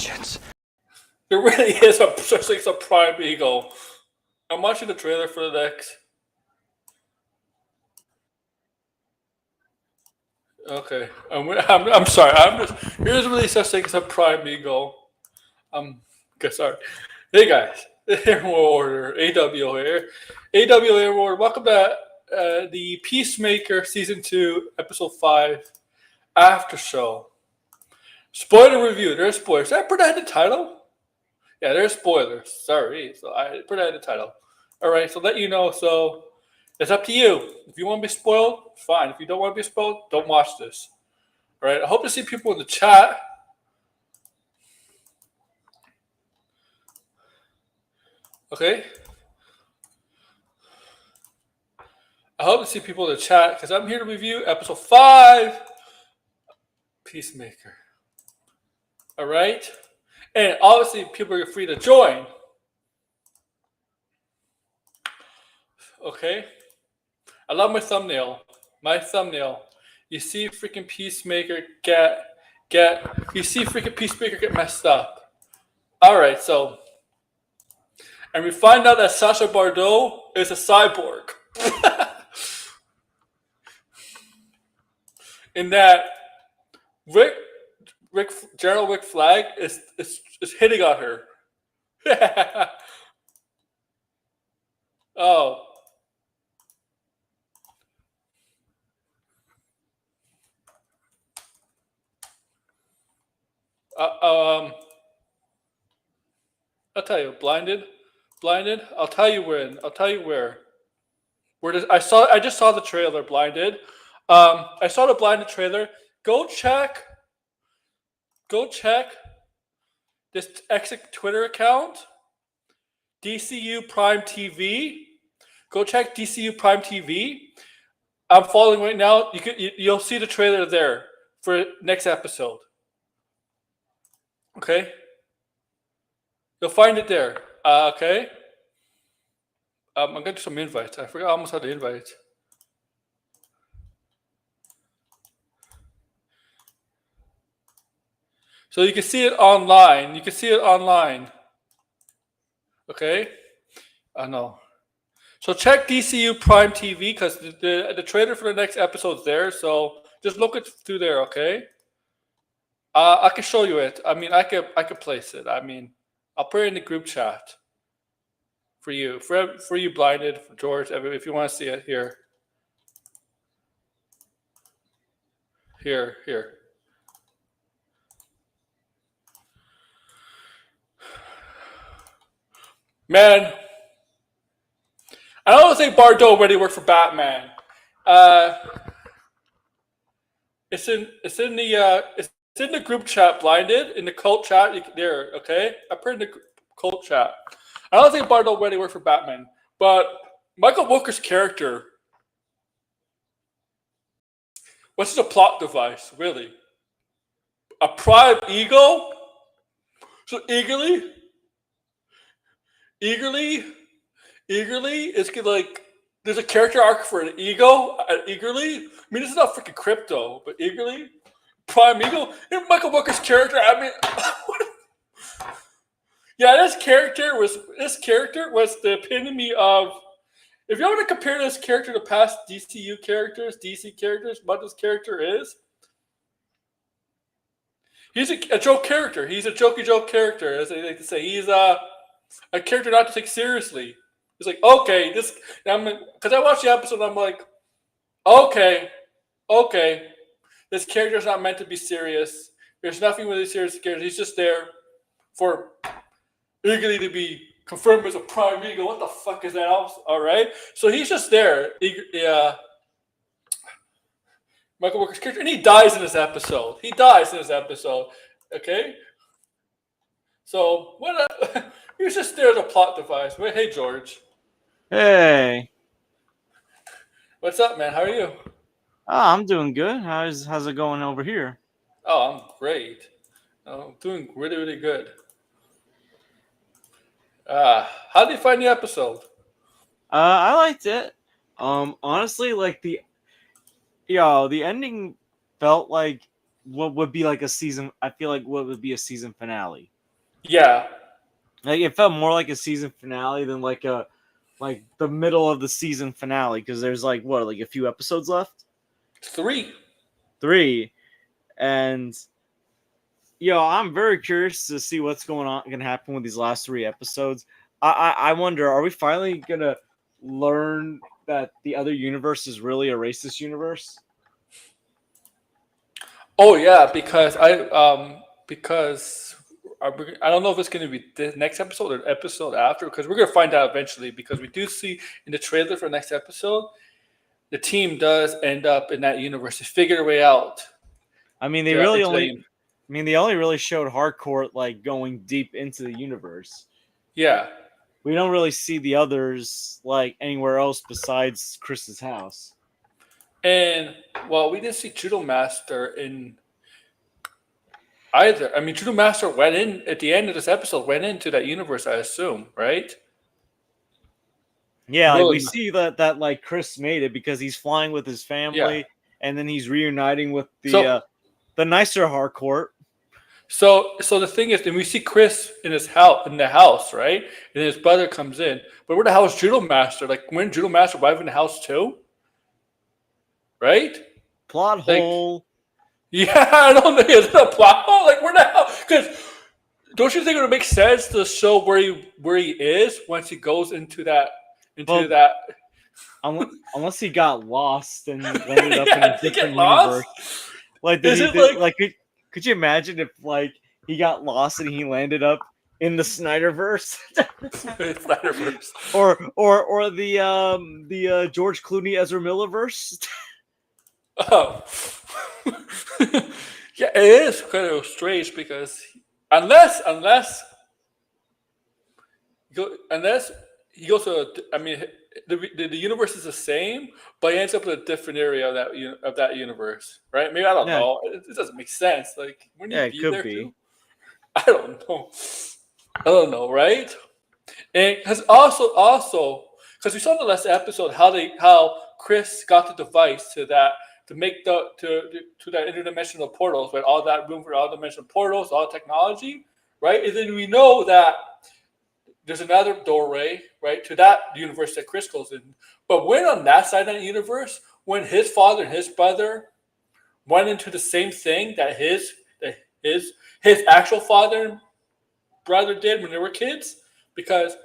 vengeance. There really is such thing as a prime eagle. I'm watching the trailer for the next. Okay, I'm sorry. Here's really such thing as a prime eagle. Okay, sorry. Hey guys, Air Warrior, AW here. AW Air Warrior, welcome to the Peacemaker Season 2, Episode 5, Aftershow. Spoiler review, there's spoilers. Did I put that in the title? Yeah, there's spoilers. Sorry, so I put that in the title. Alright, so let you know, so it's up to you. If you want to be spoiled, fine. If you don't want to be spoiled, don't watch this. Alright, I hope to see people in the chat. Okay? I hope to see people in the chat because I'm here to review episode 5, Peacemaker. All right? And obviously, people are free to join. Okay? I love my thumbnail. You see freaking Peacemaker you see freaking Peacemaker get messed up. All right, so. And we find out that Sacha Bardot is a cyborg. In that General Rick Flag is hitting on her. Oh. I'll tell you, blinded. I'll tell you when. I'll tell you where. I just saw the trailer. Blinded. I saw the blinded trailer. Go check this exit Twitter account, DCU Prime TV. Go check DCU Prime TV. I'm following right now. You'll see the trailer there for next episode. Okay. You'll find it there. Okay. I'm gonna do some invites. I forgot almost how to invite. So you can see it online. Okay? I know. So check DCU Prime TV because the trailer for the next episode's there. So just look it through there, okay? I can show you it. I mean, I could place it. I mean, I'll put it in the group chat for you. For you blinded, for George, if you want to see it here. Here. Man, I don't think Bardot already worked for Batman. It's in the group chat, blinded in the cult chat. There, okay. I put in the cult chat. I don't think Bardot already worked for Batman, but Michael Walker's character. What's the plot device, really? A prime ego? So eagerly, it's like there's a character arc for an ego. Eagerly, I mean, this is not freaking crypto, but eagerly, prime ego. And Michael Walker's character. I mean, yeah, this character was the epitome of. If you want to compare this character to past DC characters, what this character is, he's a joke character. He's a jokey joke character, as they like to say. He's a character not to take seriously. It's like, okay, because I watched the episode, I'm like, okay, this character's not meant to be serious. There's nothing really serious character. He's just there for eagerly to be confirmed as a prime eagle. What the fuck is that? All right, so he's just there. Michael Walker's character, and he dies in this episode. Okay, so what? He's just there as a plot device. Wait, hey George. Hey. What's up, man? How are you? Oh, I'm doing good. How's it going over here? Oh, I'm great. I'm doing really, really good. How did you find the episode? I liked it. Honestly, like the ending felt like what would be like a season. I feel like what would be a season finale. Yeah. Like it felt more like a season finale than like the middle of the season finale because there's like what like a few episodes left. 3. 3, and I'm very curious to see what's gonna happen with these last 3 episodes. I wonder, are we finally gonna learn that the other universe is really a racist universe? Oh yeah, because I don't know if it's going to be the next episode or the episode after, because we're going to find out eventually. Because we do see in the trailer for next episode, the team does end up in that universe to figure their way out. I mean, they only really showed Harcourt like going deep into the universe. Yeah. We don't really see the others like anywhere else besides Chris's house. And well, we didn't see Judo Master in either. I mean, Judo Master went in at the end of this episode, went into that universe, I assume, right? Yeah, like Well, we see that like Chris made it because he's flying with his family, yeah. and then he's reuniting with So the nicer Harcourt. So the thing is, then we see Chris in the house, right? And his brother comes in. But where the hell is Judo Master? Like, when Judo Master arrived in the house too? Right? Plot Like, hole. yeah, I don't know. Is it a plot hole? Like, where the hell? Because don't you think it would make sense to show where he is once he goes into that Unless he got lost and ended up in yeah, a did he get different lost? universe. Like Is it like could you imagine if like he got lost and he landed up in the Snyderverse? Snyderverse? or the George Clooney Ezra Millerverse? Oh. Yeah, it is kind of strange because unless he goes to, I mean, the universe is the same, but he ends up in a different area of that universe, right? Maybe, I don't Yeah, know. It doesn't make sense. Like, wouldn't yeah, he it be could there be. too? I don't know. I don't know, right? And because also because we saw in the last episode how Chris got the device to make to that interdimensional portals, with all that room for all dimensional portals, all technology, right? And then we know that there's another doorway, right, to that universe that Chris goes in. But when on that side of that universe, when his father and his brother went into the same thing that his actual father and brother did when they were kids, because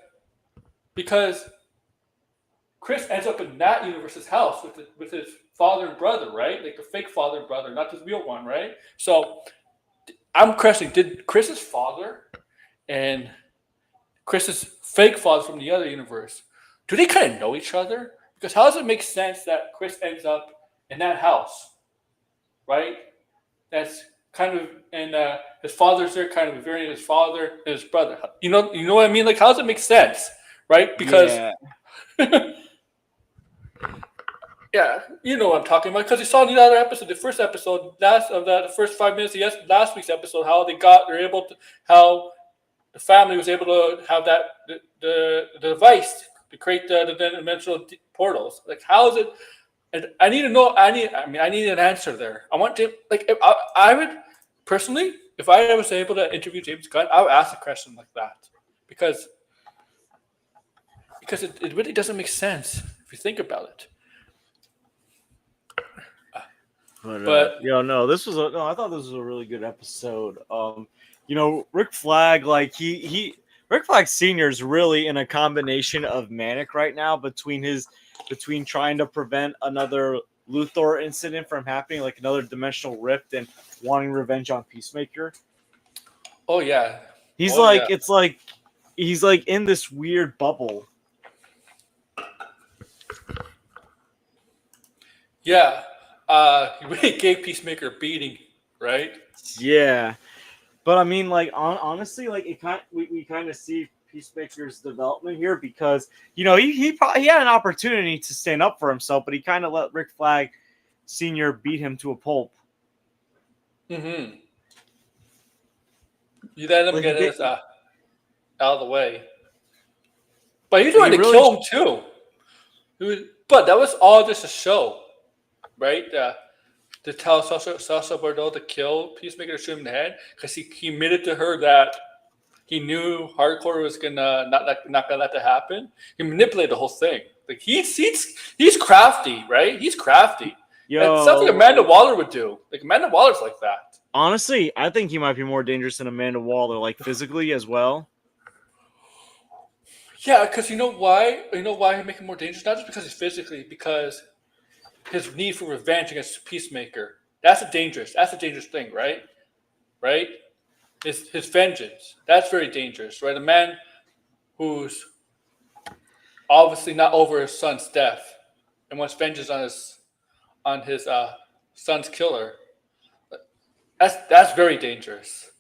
Chris ends up in that universe's house with his father and brother, right? Like the fake father and brother, not the real one, right? So I'm questioning: did Chris's father and Chris's fake father from the other universe, do they kind of know each other? Because how does it make sense that Chris ends up in that house, right? That's kind of, and his father's there, kind of varying his father and his brother. You know what I mean? Like, how does it make sense, right? Because Yeah, yeah, you know what I'm talking about. Because you saw in the other episode, the first episode, the first 5 minutes of last week's episode, how they're able to, how the family was able to have the device to create the dimensional portals. Like, how is it? And I need to know. I need an answer there. I want to, like, if I would personally, if I was able to interview James Gunn, I would ask a question like that, because it really doesn't make sense if you think about it. But no, I thought this was a really good episode. Rick Flag, like Rick Flag Senior is really in a combination of manic right now between trying to prevent another Luthor incident from happening, like another dimensional rift, and wanting revenge on Peacemaker. oh yeah, He's oh yeah, it's like he's like in this weird bubble. yeah. He really gave Peacemaker a beating, right? Yeah. But I mean, like, honestly, like we kind of see Peacemaker's development here because he probably he had an opportunity to stand up for himself, but he kind of let Rick Flag Senior beat him to a pulp. Mm-hmm. You let him Like, get his out of the way, but he tried to really, kill him too. But that was all just a show, right? to tell Sasha Bordeaux to kill Peacemaker, to shoot him in the head, because he admitted to her that he knew Hardcore was gonna not gonna let that happen. He manipulated the whole thing. Like he's crafty, right? He's crafty. It's something Yo, Amanda Waller would do. Like Amanda Waller's like that. honestly, I think he might be more dangerous than Amanda Waller, like physically as well. Yeah, because you know why? You know why he make him more dangerous? Not just because he's physically, because his need for revenge against Peacemaker. That's a dangerous. That's a dangerous thing, right? Right? His vengeance. That's very dangerous, right? A man who's obviously not over his son's death and wants vengeance on his son's killer. That's very dangerous.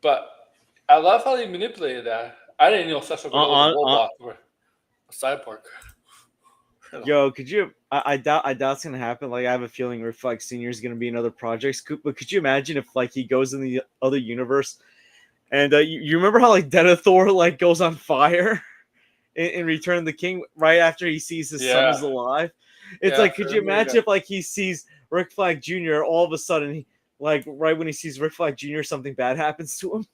But I love how they manipulated that. I didn't know Cecil Bordeaux was a robot or a cyborg. Yo, could you? I doubt it's gonna happen. Like, I have a feeling Rick Flag Senior is gonna be in other projects. But could you imagine if like he goes in the other universe, and you remember how like Denethor like goes on fire in Return of the King right after he sees his son is alive? It's like, could you imagine if like he sees Rick Flag Jr. all of a sudden, like right when he sees Rick Flag Jr., something bad happens to him?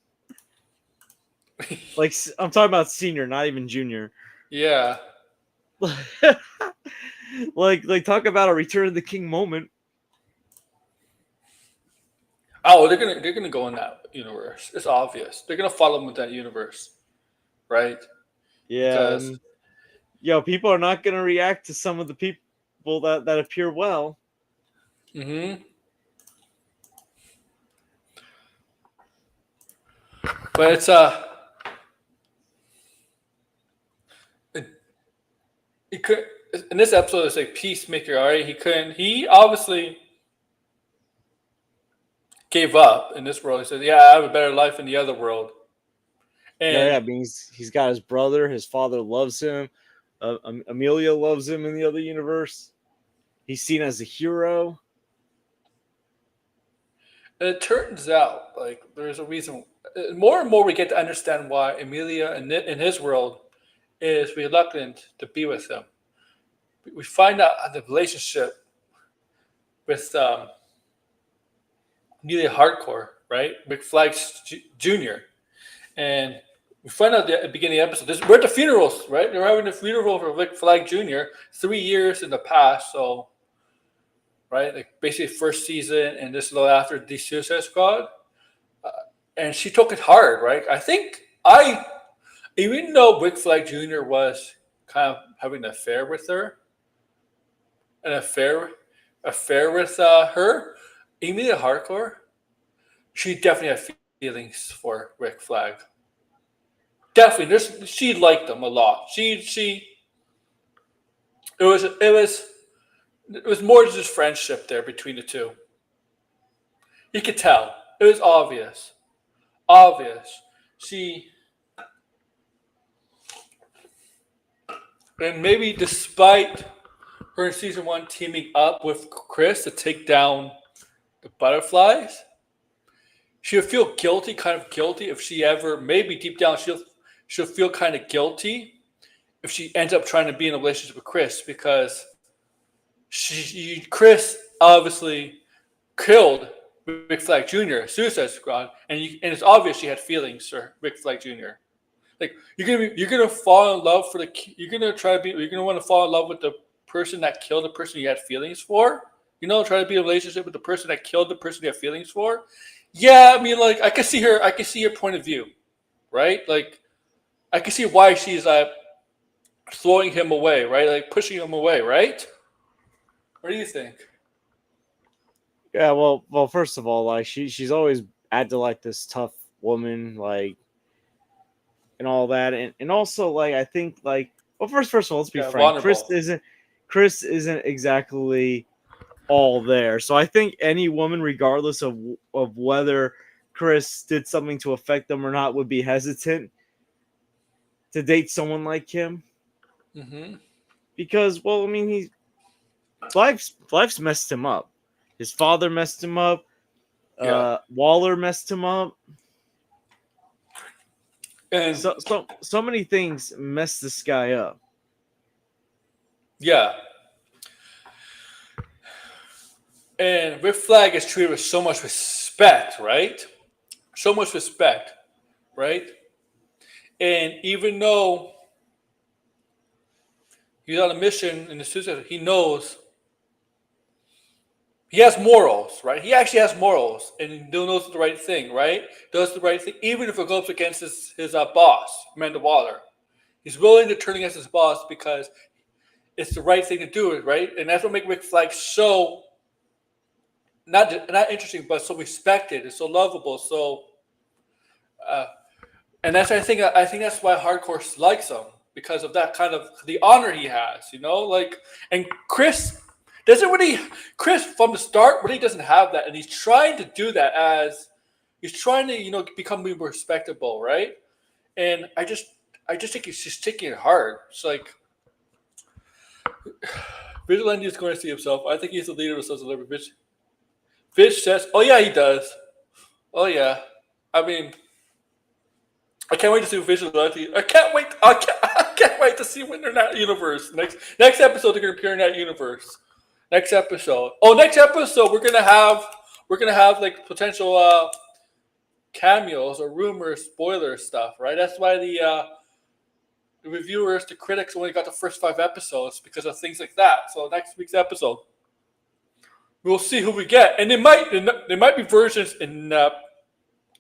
Like, I'm talking about Senior, not even Junior. Yeah. like talk about a Return of the King moment. Oh, they're gonna go in that universe. It's obvious. They're gonna follow him with that universe, right? Yeah, Because people are not gonna react to some of the people that appear well. But it's he could in this episode it's like Peacemaker, all right? He obviously gave up in this world. He said, yeah, I have a better life in the other world. And Yeah, I mean, he's got his brother. His father loves him. Amelia loves him in the other universe. He's seen as a hero. And it turns out, like, there's a reason. More and more, we get to understand why Amelia, in his world, is reluctant to be with him. We find out the relationship with Amelia Hardcore, right? Rick Flag Jr. And we find out at the beginning of the episode, we're at the funerals, right? They're having a funeral for Rick Flag Jr. 3 years in the past, so right, like basically first season, and this is a little after the Suicide Squad, and she took it hard, right? Even though Rick Flag Jr. was kind of having an affair with her, an affair with her, Emilia Hardcore, she definitely had feelings for Rick Flag. Definitely, she liked him a lot. It was more than just friendship there between the two. You could tell. It was obvious. And maybe despite her in season 1 teaming up with Chris to take down the butterflies, she'll feel guilty, kind of guilty, if she ever, maybe deep down, she'll feel kind of guilty if she ends up trying to be in a relationship with Chris, because Chris obviously killed Rick Flag Jr., Suicide Squad, and it's obvious she had feelings for Rick Flag Jr. Like you're gonna fall in love you're gonna want to fall in love with the person that killed the person you had feelings for. Try to be in a relationship with the person that killed the person you have feelings for. Yeah, I mean, like I can see her point of view, right? Like I can see why she's throwing him away, right? Like pushing him away, right? What do you think? Yeah, well, first of all, like she's always acted like this tough woman, like, and all that, and also like I think like, well, first of all, let's be frank. Vulnerable. Chris isn't exactly all there. So I think any woman, regardless of whether Chris did something to affect them or not, would be hesitant to date someone like him. Because, well, I mean, life's messed him up. His father messed him up. Waller messed him up. And so many things messed this guy up. Yeah. And Rick Flag is treated with so much respect, right? So much respect, right? And even though he's on a mission in the suicide, he knows he has morals, right? He actually has morals, and he knows the right thing, right? Does the right thing, even if it goes against his boss, Amanda Waller. He's willing to turn against his boss because it's the right thing to do, right? And that's what makes Rick Flag so not interesting, but so respected and so lovable. So, and that's I think that's why hardcore likes him because of that kind of the honor he has, you know. Like, and Chris doesn't really. Chris from the start really doesn't have that, and he's trying to do that as he's trying to become more respectable, right? And I just think he's just taking it hard. It's like Vigilante is going to see himself. I think he's the leader of the Celebrity. Fish says, "Oh yeah, he does. Oh yeah. I mean, I can't wait to see Vigilante. I can't wait. I can't wait to see when they're in that universe. Next episode, they're gonna appear in that universe. Next episode. Oh, next episode, we're gonna have like potential cameos or rumors, spoiler stuff, right? That's why the reviewers, the critics, only got the first 5 episodes because of things like that. So next week's episode, we'll see who we get, and there might be versions in. It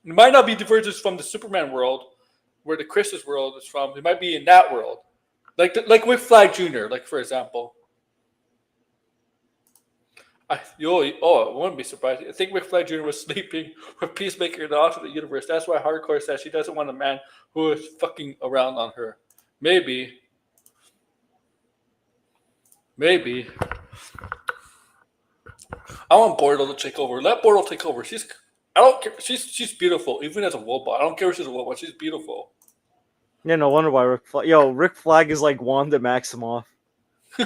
might not be the versions from the Superman world, where the Chris's world is from. It might be in that world, like with Flag Jr. Like for example. I wouldn't be surprised. I think Rick Flag Jr. was sleeping with Peacemaker in the alternate universe. That's why Hardcore says she doesn't want a man who is fucking around on her. Maybe. I want Bordeaux to take over. Let Bordeaux take over. I don't care. She's beautiful, even as a robot. I don't care if she's a robot. She's beautiful. Yeah, no wonder why Rick Flag is like Wanda Maximoff. They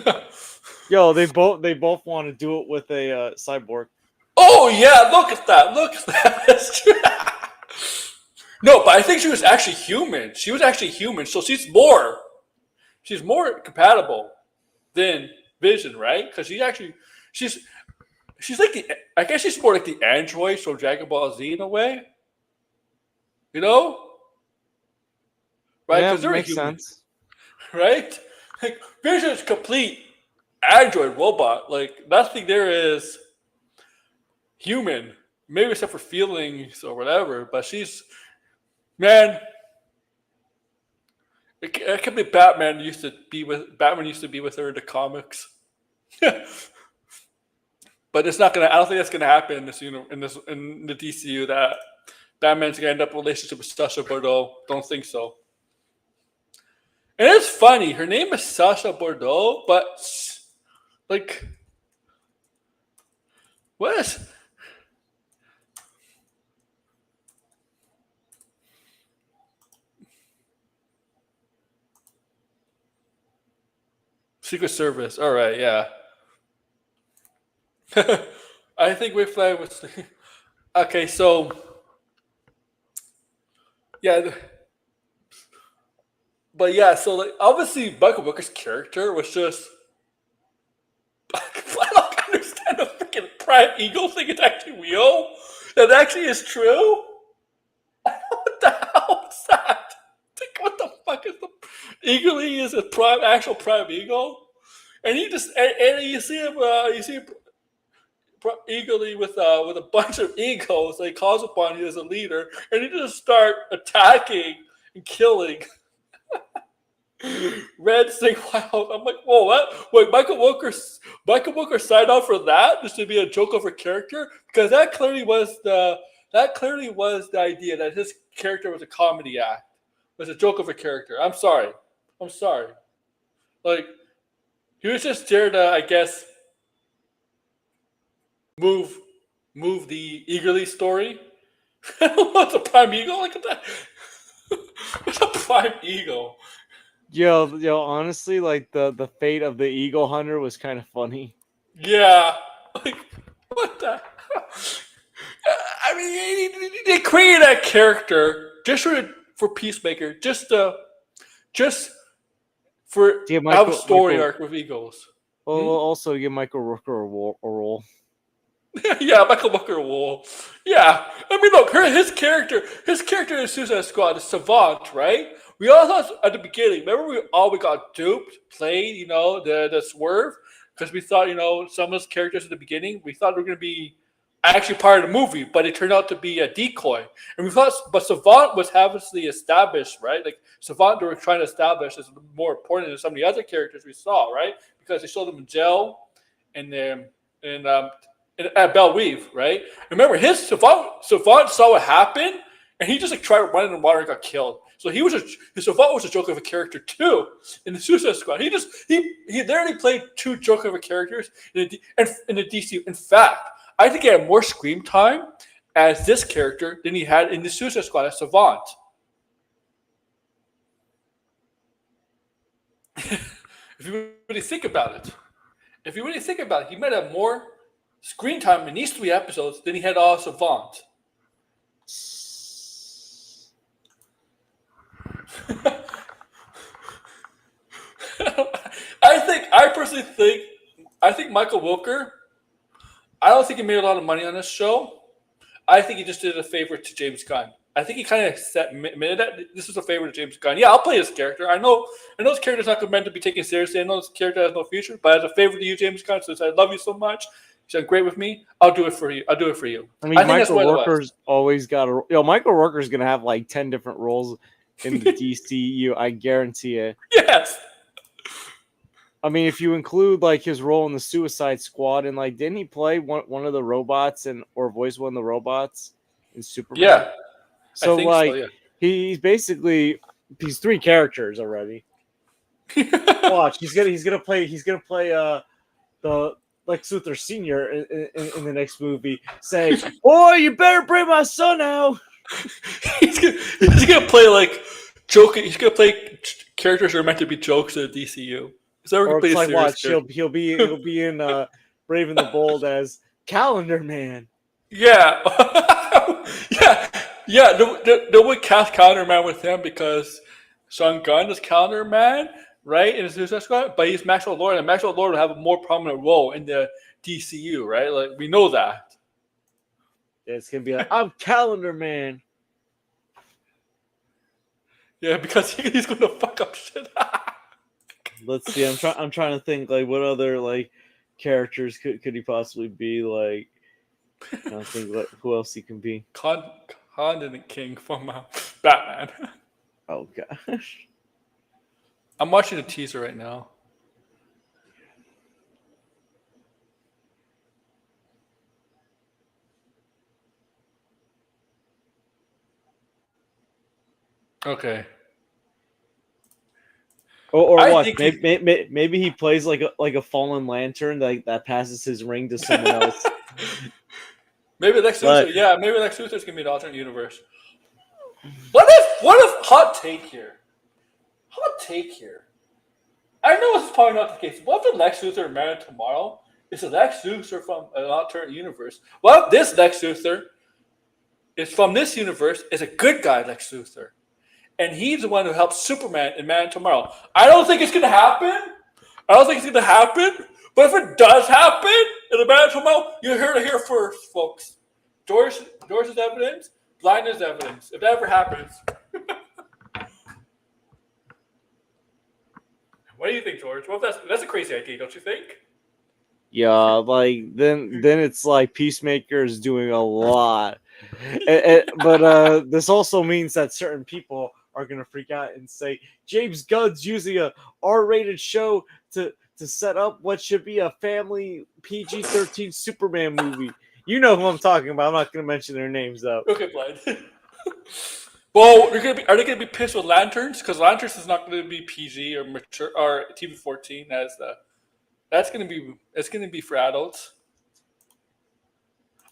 both want to do it with a cyborg. Oh yeah, look at that. That's true. No, but I think she was actually human. So she's more compatible than Vision, right? Because she's like I guess she's more like the androids from Dragon Ball Z in a way. You know? Right? Yeah, Because they're makes human, sense. right? Like Vision's complete android robot. Like nothing there is human. Maybe except for feelings or whatever. But she's man. It could be Batman used to be with her in the comics. But it's not gonna. I don't think that's gonna happen in the DCU. That Batman's gonna end up in a relationship with Sasha Bordeaux. Don't think so. And it's funny. Her name is Sasha Bordeaux, but like, what is? Secret Service. All right, yeah. I think Rick Flag was okay. So yeah, but yeah. So like, obviously, Michael Booker's character was just. I don't understand the freaking Prime Eagle thing. It's actually real. That actually is true. What the hell is that? Like, what the fuck is the Eagle? He is a actual Prime Eagle, and he just and you see him. Eagerly with a bunch of egos that he calls upon you as a leader, and he just start attacking and killing. Red Sing Wild. I'm like, whoa, what? Wait, Michael Booker signed off for that just to be a joke of a character? Because that clearly was the idea that his character was a comedy act, was a joke of a character. I'm sorry. Like, he was just there to, I guess, move the Eagerly story. What's a Prime Eagle? Look at that. What's a Prime Eagle? Yo, honestly, like the fate of the Eagle Hunter was kind of funny. Yeah. Like, what the hell? I mean, they created that character just for Peacemaker, just for have a story arc with Eagles. Well, also give Michael Rooker a role. Yeah, Michael Booker will. Yeah, I mean, look, his character in Suicide Squad is Savant, right? We all thought at the beginning. Remember, we got duped, played, the swerve, because we thought, some of those characters at the beginning, we thought they were going to be actually part of the movie, but it turned out to be a decoy. And we thought, but Savant was obviously established, right? Like Savant, they were trying to establish as more important than some of the other characters we saw, right? Because they showed them in jail, and then and at Belle Weave, right? Remember, his Savant saw what happened, and he just like tried to run in the water and got killed. So his Savant was a joke of a character too in the Suicide Squad. He literally played two joke of a characters in the DC. In fact, I think he had more screen time as this character than he had in the Suicide Squad as Savant. If you really think about it, he might have more screen time in these 3 episodes than he had all Savant. I think Michael Wilker, I don't think he made a lot of money on this show. I think he just did a favor to James Gunn. I think he kind of admitted that this is a favor to James Gunn. Yeah, I'll play this character. I know this character's not meant to be taken seriously. I know this character has no future, but as a favor to you, James Gunn, since I love you so much, you've done great with me, I'll do it for you. I mean, Michael Rooker's always got a... Michael Rooker's going to have like 10 different roles in the DCU. I guarantee it. Yes. I mean, if you include like his role in the Suicide Squad, and like, didn't he play one of the robots or voice one of the robots in Superman? Yeah. So yeah. He's 3 characters already. Watch, he's gonna play the Lex Luthor Senior in the next movie, saying, "Boy, you better bring my son out." he's gonna play like joking. He's gonna play characters that are meant to be jokes in the DCU. Or it's like, watch, he'll be in Brave and the Bold as Calendar Man. Yeah. Yeah. They would cast Calendar Man with him because Sean Gunn is Calendar Man, right? In the Suicide Squad, but he's Maxwell Lord, and Maxwell Lord will have a more prominent role in the DCU, right? Like, we know that. Yeah, it's gonna be like, I'm Calendar Man. Yeah, because he's gonna fuck up shit. Let's see. I'm trying to think like what other like characters could he possibly be like. I don't think like who else he can be. Condiment King from Batman. Oh gosh. I'm watching the teaser right now. Okay. Or what? Maybe he plays like a fallen lantern that passes his ring to someone else. Maybe Lex Luthor. Yeah, maybe Lex Luthor's gonna be an alternate universe. What if hot take here? I know it's probably not the case. What if the Lex Luthor Man of Tomorrow is a Lex Luthor from an alternate universe? What if this Lex Luthor is from this universe is a good guy Lex Luthor? And he's the one who helps Superman in Man of Tomorrow. I don't think it's going to happen. But if it does happen in the Man of Tomorrow, you're here to hear first, folks. George is evidence. Blind is evidence. If that ever happens. What do you think, George? Well, that's a crazy idea, don't you think? Yeah, like then it's like Peacemaker is doing a lot. But this also means that certain people are going to freak out and say James Gunn's using a R-rated show to set up what should be a family PG-13 Superman movie. You know who I'm talking about. I'm not going to mention their names, though. Okay, Blind. Well, are they going to be pissed with Lanterns? Because Lanterns is not going to be PG or mature or TV-14 as the. It's going to be for adults.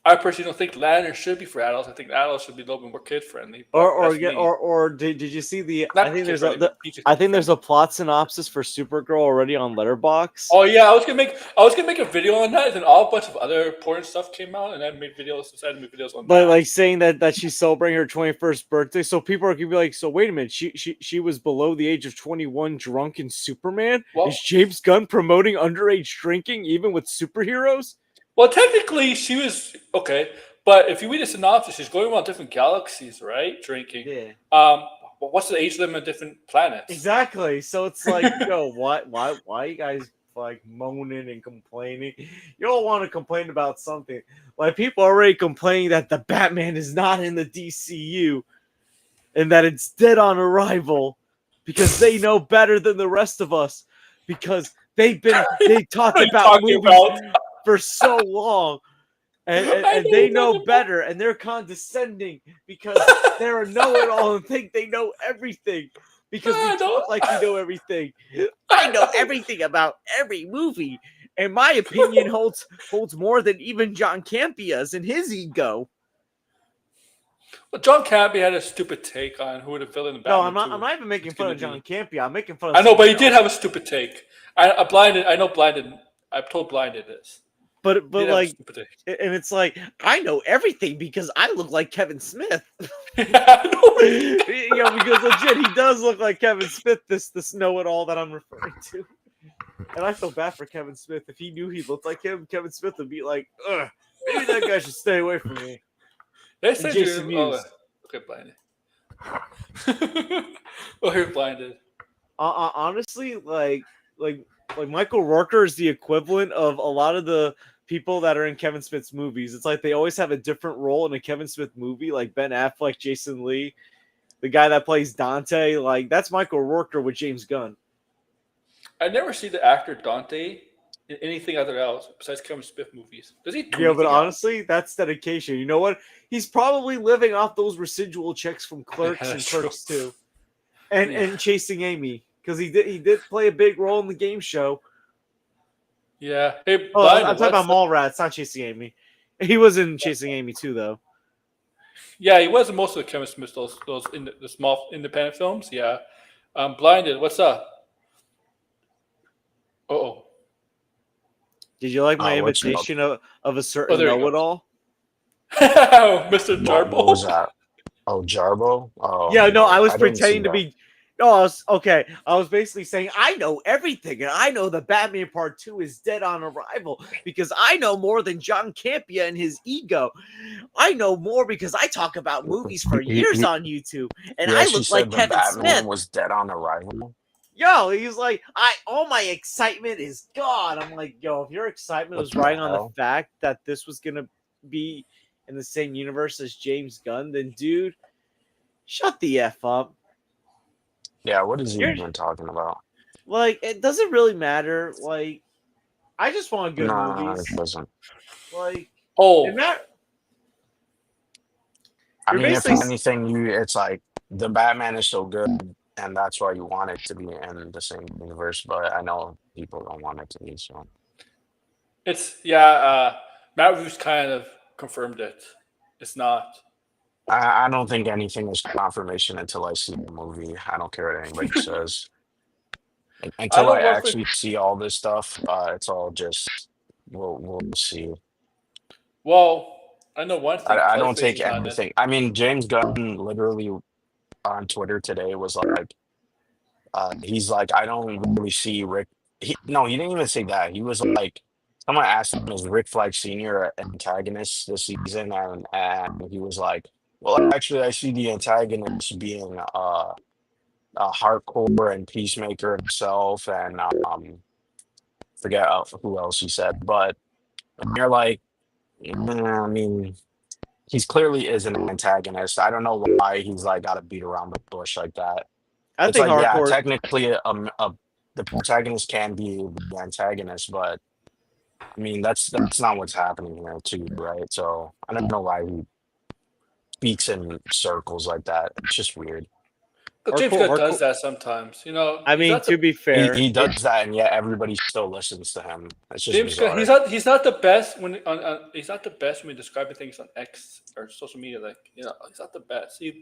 I personally don't think Lanterns should be for adults. I think adults should be a little bit more kid friendly. Or did you see the? I think there's a plot synopsis for Supergirl already on Letterboxd. Oh yeah, I was gonna make a video on that, and then all a bunch of other porn stuff came out, and I decided to make videos on that. But like saying that she's celebrating her 21st birthday, so people are gonna be like, so wait a minute, she was below the age of 21, drunk in Superman. Well, is James Gunn promoting underage drinking even with superheroes? Well, technically, she was okay, but if you read the synopsis, she's going around different galaxies, right? Drinking. Yeah. What's the age limit of different planets? Exactly. So it's like, yo, why you guys like moaning and complaining? You don't want to complain about something. Like people are already complaining that the Batman is not in the DCU and that it's dead on arrival because they know better than the rest of us because they What talked are you about talking movies about? for so long. I And know they know nothing about. better and they're condescending because they're a know-it-all and think they know everything because we I talk like we know don't. everything. I I know don't. everything about every movie, and my opinion holds more than even John Campia's and his ego. Well, John Campy had a stupid take on who the villain in No, Batman I'm 2 not even making was fun going of to John be. Campia. I'm making fun of I know, but someone he did else. have a stupid take. I blinded. I know blinded. I've told blinded this. But He did have a like, stupid take. and it's like I know everything because I look like Kevin Smith. I know. Because legit, he does look like Kevin Smith. This know-it-all that I'm referring to. And I feel bad for Kevin Smith. If he knew he looked like him, Kevin Smith would be like, ugh, maybe that guy should stay away from me. They And said Jason you. Oh, Mewes. okay, blinded. Oh, you're blinded. Honestly, like Michael Rooker is the equivalent of a lot of the people that are in Kevin Smith's movies. It's like they always have a different role in a Kevin Smith movie, like Ben Affleck, Jason Lee, the guy that plays Dante. Like that's Michael Rooker with James Gunn. I never see the actor Dante in anything other else besides Kevin Smith movies. Does he do Yeah, but anything else? honestly, that's dedication. You know what? He's probably living off those residual checks from Yeah, Clerks and that's true. Clerks 2. Yeah. And Chasing Amy. Because he did play a big role in the game show. Yeah. Hey, Oh, I'm blinded. talking What's about Mallrats, not Chasing Amy. He was in Chasing Amy too, though. Yeah, he was in most of the Kevin Smith those in the small independent films. Yeah. Blinded. What's up? Oh. Did you like my What's up? imitation of a Oh, certain there you go. know-it-all? Mr. What was Jarbo. that? Oh, Jarbo? Oh, Yeah, no, I no, was I didn't see pretending to that. be. No, I was okay. I was basically saying I know everything, and I know the Batman Part 2 is dead on arrival because I know more than John Campia and his ego. I know more because I talk about movies for years on YouTube, and He I actually look like said the Kevin Batman Smith. was dead on arrival. Yo, he's like, all my excitement is gone. I'm like, yo, if your excitement What was the riding on the hell? fact that this was gonna be in the same universe as James Gunn, then dude, shut the F up. Yeah, what is he You're even talking about? like, it doesn't really matter. Like, I just want good Nah, it movies. doesn't. Like, Oh, and that I you're mean, if basically anything, it's like the Batman is so good, and that's why you want it to be in the same universe. But I know people don't want it to be. So it's yeah. Matt Reeves kind of confirmed it. It's not. I don't think anything is confirmation until I see the movie. I don't care what anybody says. I Until know I one thing. actually see all this stuff, it's all just we'll see. Well, I know one thing. I don't Leatherface take is not in it. anything. I mean, James Gunn literally on Twitter today was like, he's like, I don't really see Rick. No, he didn't even say that. He was like, someone asked him, is Rick Flag Sr. an antagonist this season? And he was like, well, actually, I see the antagonist being Hardcore and Peacemaker himself, and forget who else he said, but you're like, I mean, he's clearly is an antagonist. I don't know why he's like got to beat around the bush like that. I It's think like, yeah, hardcore. technically, the protagonist can be the antagonist, but I mean, that's not what's happening here, too, right? So I don't know why he speaks in circles like that. It's just weird. But James Hardcore, Gunn does hardcore. that sometimes. You know, I he's mean, not to the be He fair, he does that, and yet everybody still listens to him. It's just James Gunn. bizarre. He's not the best when he's not the best when describing things on X or social media. Like he's not the best. He's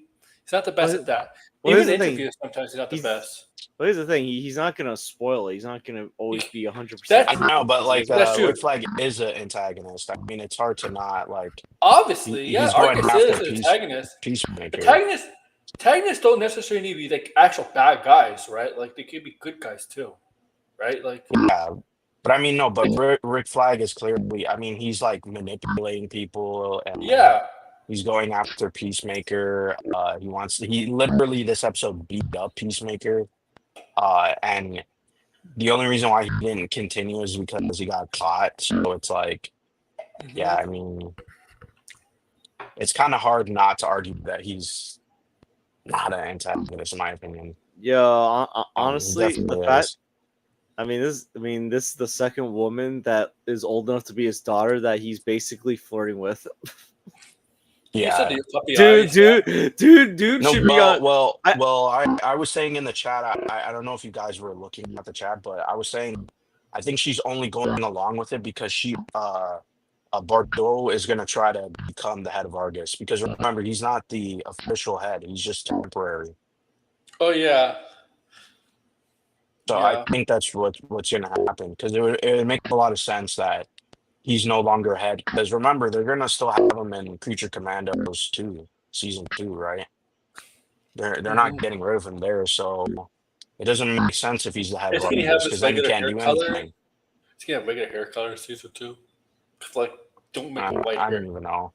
not the best well, at that. well, Even here's in the thing. interviews, sometimes he's not the He's best. well, here's the thing. He's not gonna spoil it. He's not gonna always be 100% That's I know, truthful but because he like has a that's true. Rick Flag is an antagonist. I mean, it's hard to not like Obviously, yeah, he's going Arcus after is an antagonist. Peacemaker. Antagonists don't necessarily need to be like actual bad guys, right? Like they could be good guys too, right? Like Yeah, But I mean, no, but Rick Flag is clearly, I mean, he's like manipulating people and Yeah. he's going after Peacemaker. He literally this episode beat up Peacemaker. And the only reason why he didn't continue is because he got caught. So it's like, yeah, I mean, it's kind of hard not to argue that he's not an antagonist, in my opinion. Yeah, He honestly, the definitely fact. is. This is the second woman that is old enough to be his daughter that he's basically flirting with. You said Yeah. your puppy Dude, eyes. dude No, should be on. I was saying in the chat, I don't know if you guys were looking at the chat, but I was saying I think she's only going along with it because Bordeaux is going to try to become the head of Argus because remember he's not the official head, he's just temporary. Oh yeah. So I think that's what's going to happen because it would make a lot of sense that he's no longer head because remember they're going to still have him in Creature Commandos 2, season 2, right? They're not getting rid of him there, so it doesn't make sense if he's the head of Is he gonna have Argus his because then he regular can't hair do color? anything. Is he gonna have regular hair color in season 2? Like, don't make a white I hair. don't even know.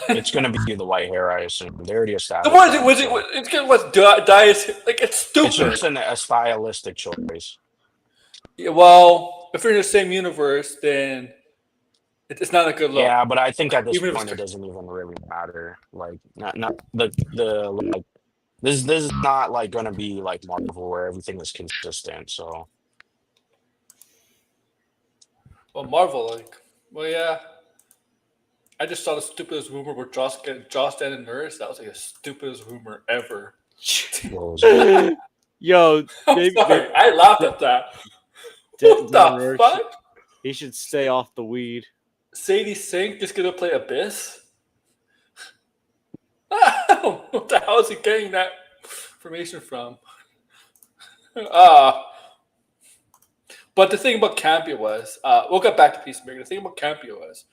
It's going to be the white hair, I assume. They already The established. what is it? It's gonna dye his like it's stupid. It's just a stylistic choice. Yeah, well, if you're in the same universe, then it's not a good look. Yeah, but I think at this Even if point it's- it doesn't even really matter. Like, not the like this is not like going to be like Marvel where everything is consistent. So Well, Marvel, like, well, yeah. I just saw the stupidest rumor where Joss Dan and Nurse. That was like the stupidest rumor ever. Yo, I'm maybe, sorry, I laughed at that. What the fuck? He should stay off the weed. Sadie Sink is gonna play Abyss? What the hell is he getting that information from? But the thing about Campia was, we'll get back to Peacemaker. The thing about Campia was,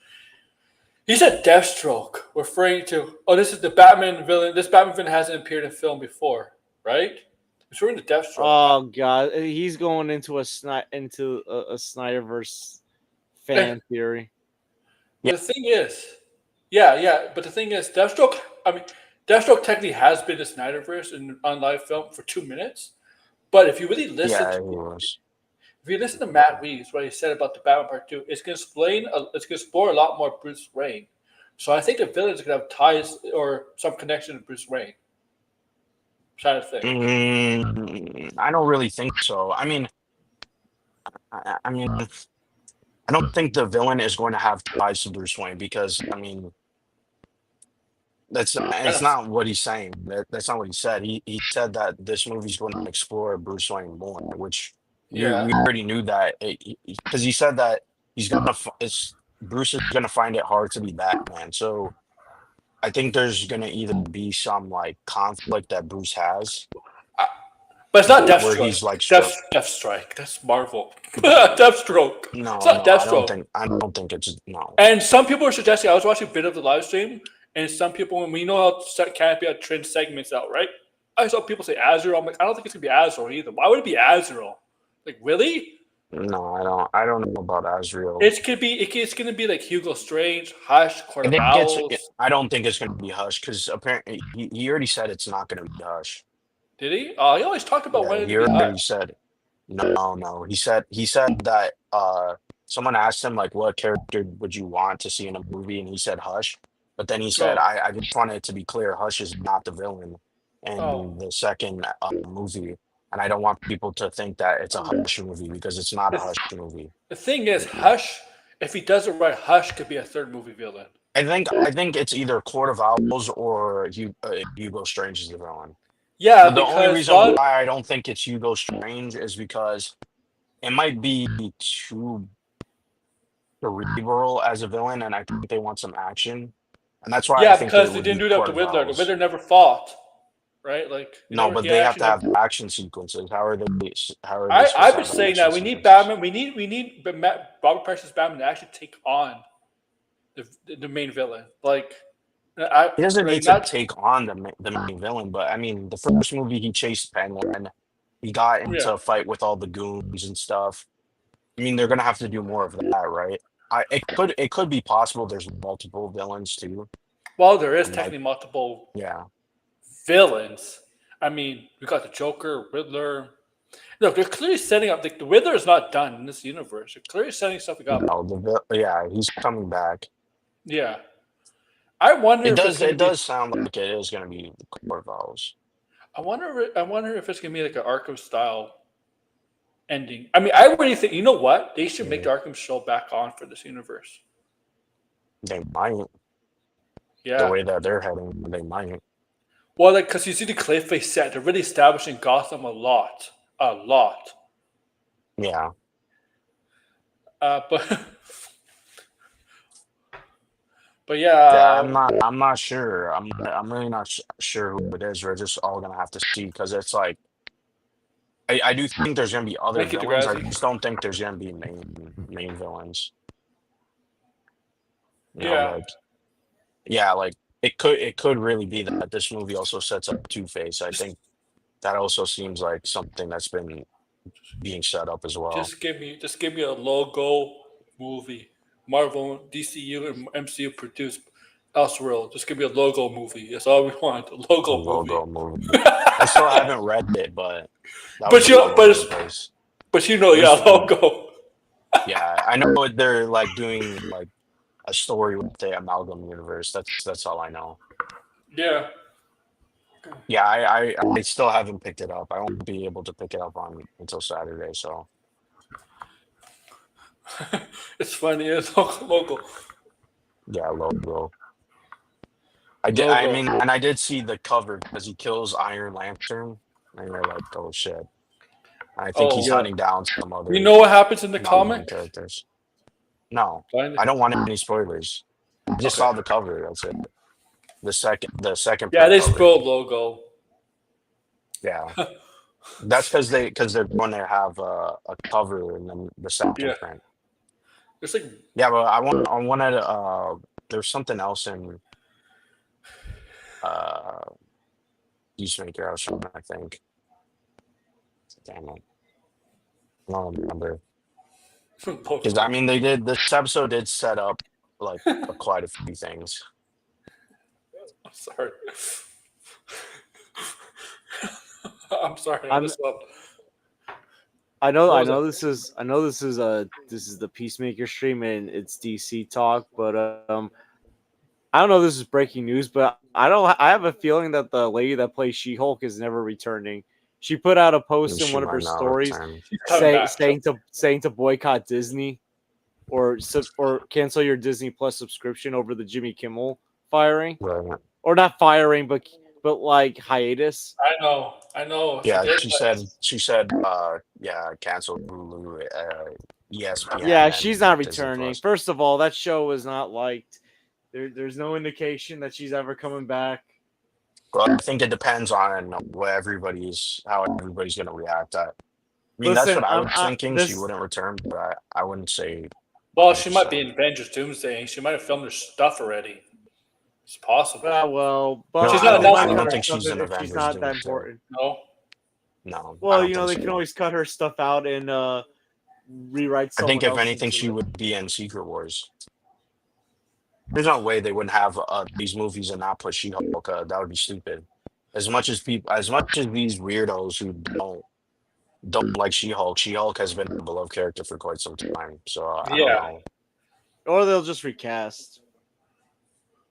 he said Deathstroke, referring to, this is the Batman villain. This Batman villain hasn't appeared in film before, right? It's referring to Deathstroke. Oh god, he's going into a Snyderverse fan theory. The thing is, but the thing is, Deathstroke technically has been the Snyderverse on live film for 2 minutes. But if you really listen if you listen to Matt Reeves, what he said about the Batman Part 2, it's going to explore a lot more Bruce Wayne. So I think the villains are going to have ties or some connection to Bruce Wayne. I'm trying to think. I don't really think so. I mean, I don't think the villain is going to have ties to Bruce Wayne because I mean, it's not what he's saying. That's not what he said. He said that this movie's going to explore Bruce Wayne more, which we already knew that because he said that Bruce is gonna find it hard to be Batman. So I think there's gonna either be some like conflict that Bruce has. But it's not Deathstroke. Where he's like Deathstrike. That's Marvel. Deathstroke. No, it's not Deathstroke. I don't think it's no. And some people are suggesting. I was watching a bit of the live stream, and some people, when we know how Campia trends segments out, right? I saw people say Azrael. I'm like, I don't think it's gonna be Azrael either. Why would it be Azrael? Like, really? No, I don't know about Azrael. It's gonna be like Hugo Strange, Hush, Court of Owls. I don't think it's gonna be Hush because apparently he already said it's not gonna be Hush. Did he? Oh, he always talked about when he already said. No. He said that someone asked him like what character would you want to see in a movie, and he said Hush. But then he said, I just wanted it to be clear, Hush is not the villain in the second movie. And I don't want people to think that it's a Hush movie because it's not a Hush movie. The thing is, Hush, if he does it right, Hush could be a third movie villain. I think it's either Court of Owls or Hugo Strange is the villain. Yeah, but the only reason why I don't think it's Hugo Strange is because it might be too cerebral as a villain, and I think they want some action. And that's why I think because they didn't do that with the Riddler. The Riddler never fought. Right, like no, but they have to have action sequences. How are they? I've been saying that we need Batman. We need Robert Pattinson's Batman to actually take on the main villain. Like, he doesn't need to take on the main villain, but I mean, the first movie he chased Penguin, he got into a fight with all the goons and stuff. I mean, they're gonna have to do more of that, right? It could be possible. There's multiple villains too. Well, there is And like, technically multiple yeah, villains. I mean, we got the Joker, Riddler. Look, they're clearly setting up. The Riddler is not done in this universe. They're clearly setting something up. no, yeah, he's coming back. Yeah, I wonder It if it's does. going to It be. does sound like it is gonna be the Court of Owls. I wonder. I wonder if it's going to be like an Arkham style ending. I mean, I really think. You know what? They should make the Arkham show back on for this universe. They might. The Yeah. way that they're heading, they might. Well, like because you see the Clayface set, they're really establishing Gotham a lot, a lot. Yeah. But but Yeah, yeah, I'm not sure. I'm really not sure who it is. We're just all gonna have to see because it's like I do think there's gonna be other thank you, villains. I Degrassi. just don't think there's gonna be main villains. You know, Yeah. like yeah, like it could really be that this movie also sets up Two-Face. I think that also seems like something that's been being set up as well. Just give me a logo movie. Marvel, DCU, and MCU produced Elseworld. Just give me a logo movie. That's all we want. A A logo logo movie. movie. I still haven't read it, but that But would be you, all but over it's, the place. but you know, yeah, There's logo. yeah, I know they're like doing like a story with the amalgam universe. That's all I know. Yeah. Yeah, I still haven't picked it up. I won't be able to pick it up on until Saturday. So It's funny. It's logo. yeah, logo. I did. I Logo. mean, and I did see the cover because he kills Iron Lantern, and you're like, oh shit. I think he's Oh, hunting down some other you know what happens in the amalgam comic? characters. No, Find I it. don't want any spoilers. I just Okay. saw the cover. That's it. The second Yeah, print they cover. spoiled logo. Yeah, that's because they're going to have a cover and then the second Yeah. print. It's like Yeah, but I wanted there's something else in uh Peacemaker. I was trying to think. Damn it, I don't remember because I logo. mean this episode did set up like quite a few things. I'm sorry. I'm sorry. I'm- This up. I know What was this is the Peacemaker stream and it's DC talk, but I don't know if this is breaking news, but I have a feeling that the lady that plays She-Hulk is never returning. She put out a post in She one of might her not stories return. Coming back. saying to boycott Disney or cancel your Disney Plus subscription over the Jimmy Kimmel firing, Right. or not firing, but like hiatus. I know. Yeah, did, she said yeah, cancel Hulu, ESPN. Yeah, and she's not Disney returning. Plus. First of all, that show was not liked. There's no indication that she's ever coming back. Well, I think it depends on how everybody's gonna react. I mean, that's Listen, what I was thinking. She this- wouldn't return, but I wouldn't say. Well, she might be in Avengers Doomsday. She might have filmed her stuff already. It's possible. Well, but No, She's I not don't, announcing I don't her think she's stuff in if Avengers. she's not that Doomsday. important. No. No. I Well, don't they think can so. always cut her stuff out and rewrite. I think if someone anything, else's she into it. would be in Secret Wars. There's no way they wouldn't have these movies and not put She-Hulk. That would be stupid. As much as these weirdos who don't like She-Hulk, She-Hulk has been a beloved character for quite some time. So I don't know. Or they'll just recast.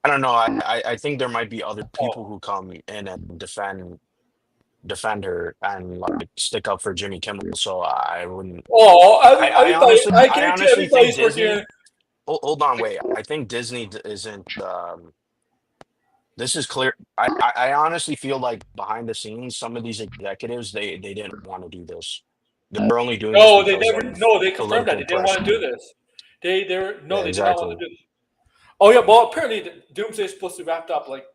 I don't know. I think there might be other people who come in and defend her and like stick up for Jimmy Kimmel. So I wouldn't. Oh, I honestly think everybody's Disney. working. Hold on, wait. I think Disney isn't. This is clear. I honestly feel like behind the scenes, some of these executives they didn't want to do this. They were only doing. No, this they because never. of No, they confirmed that they political didn't want to pressure. do this. They did not exactly. want to do this. Oh yeah, well apparently the Doomsday is supposed to be wrapped up. Like,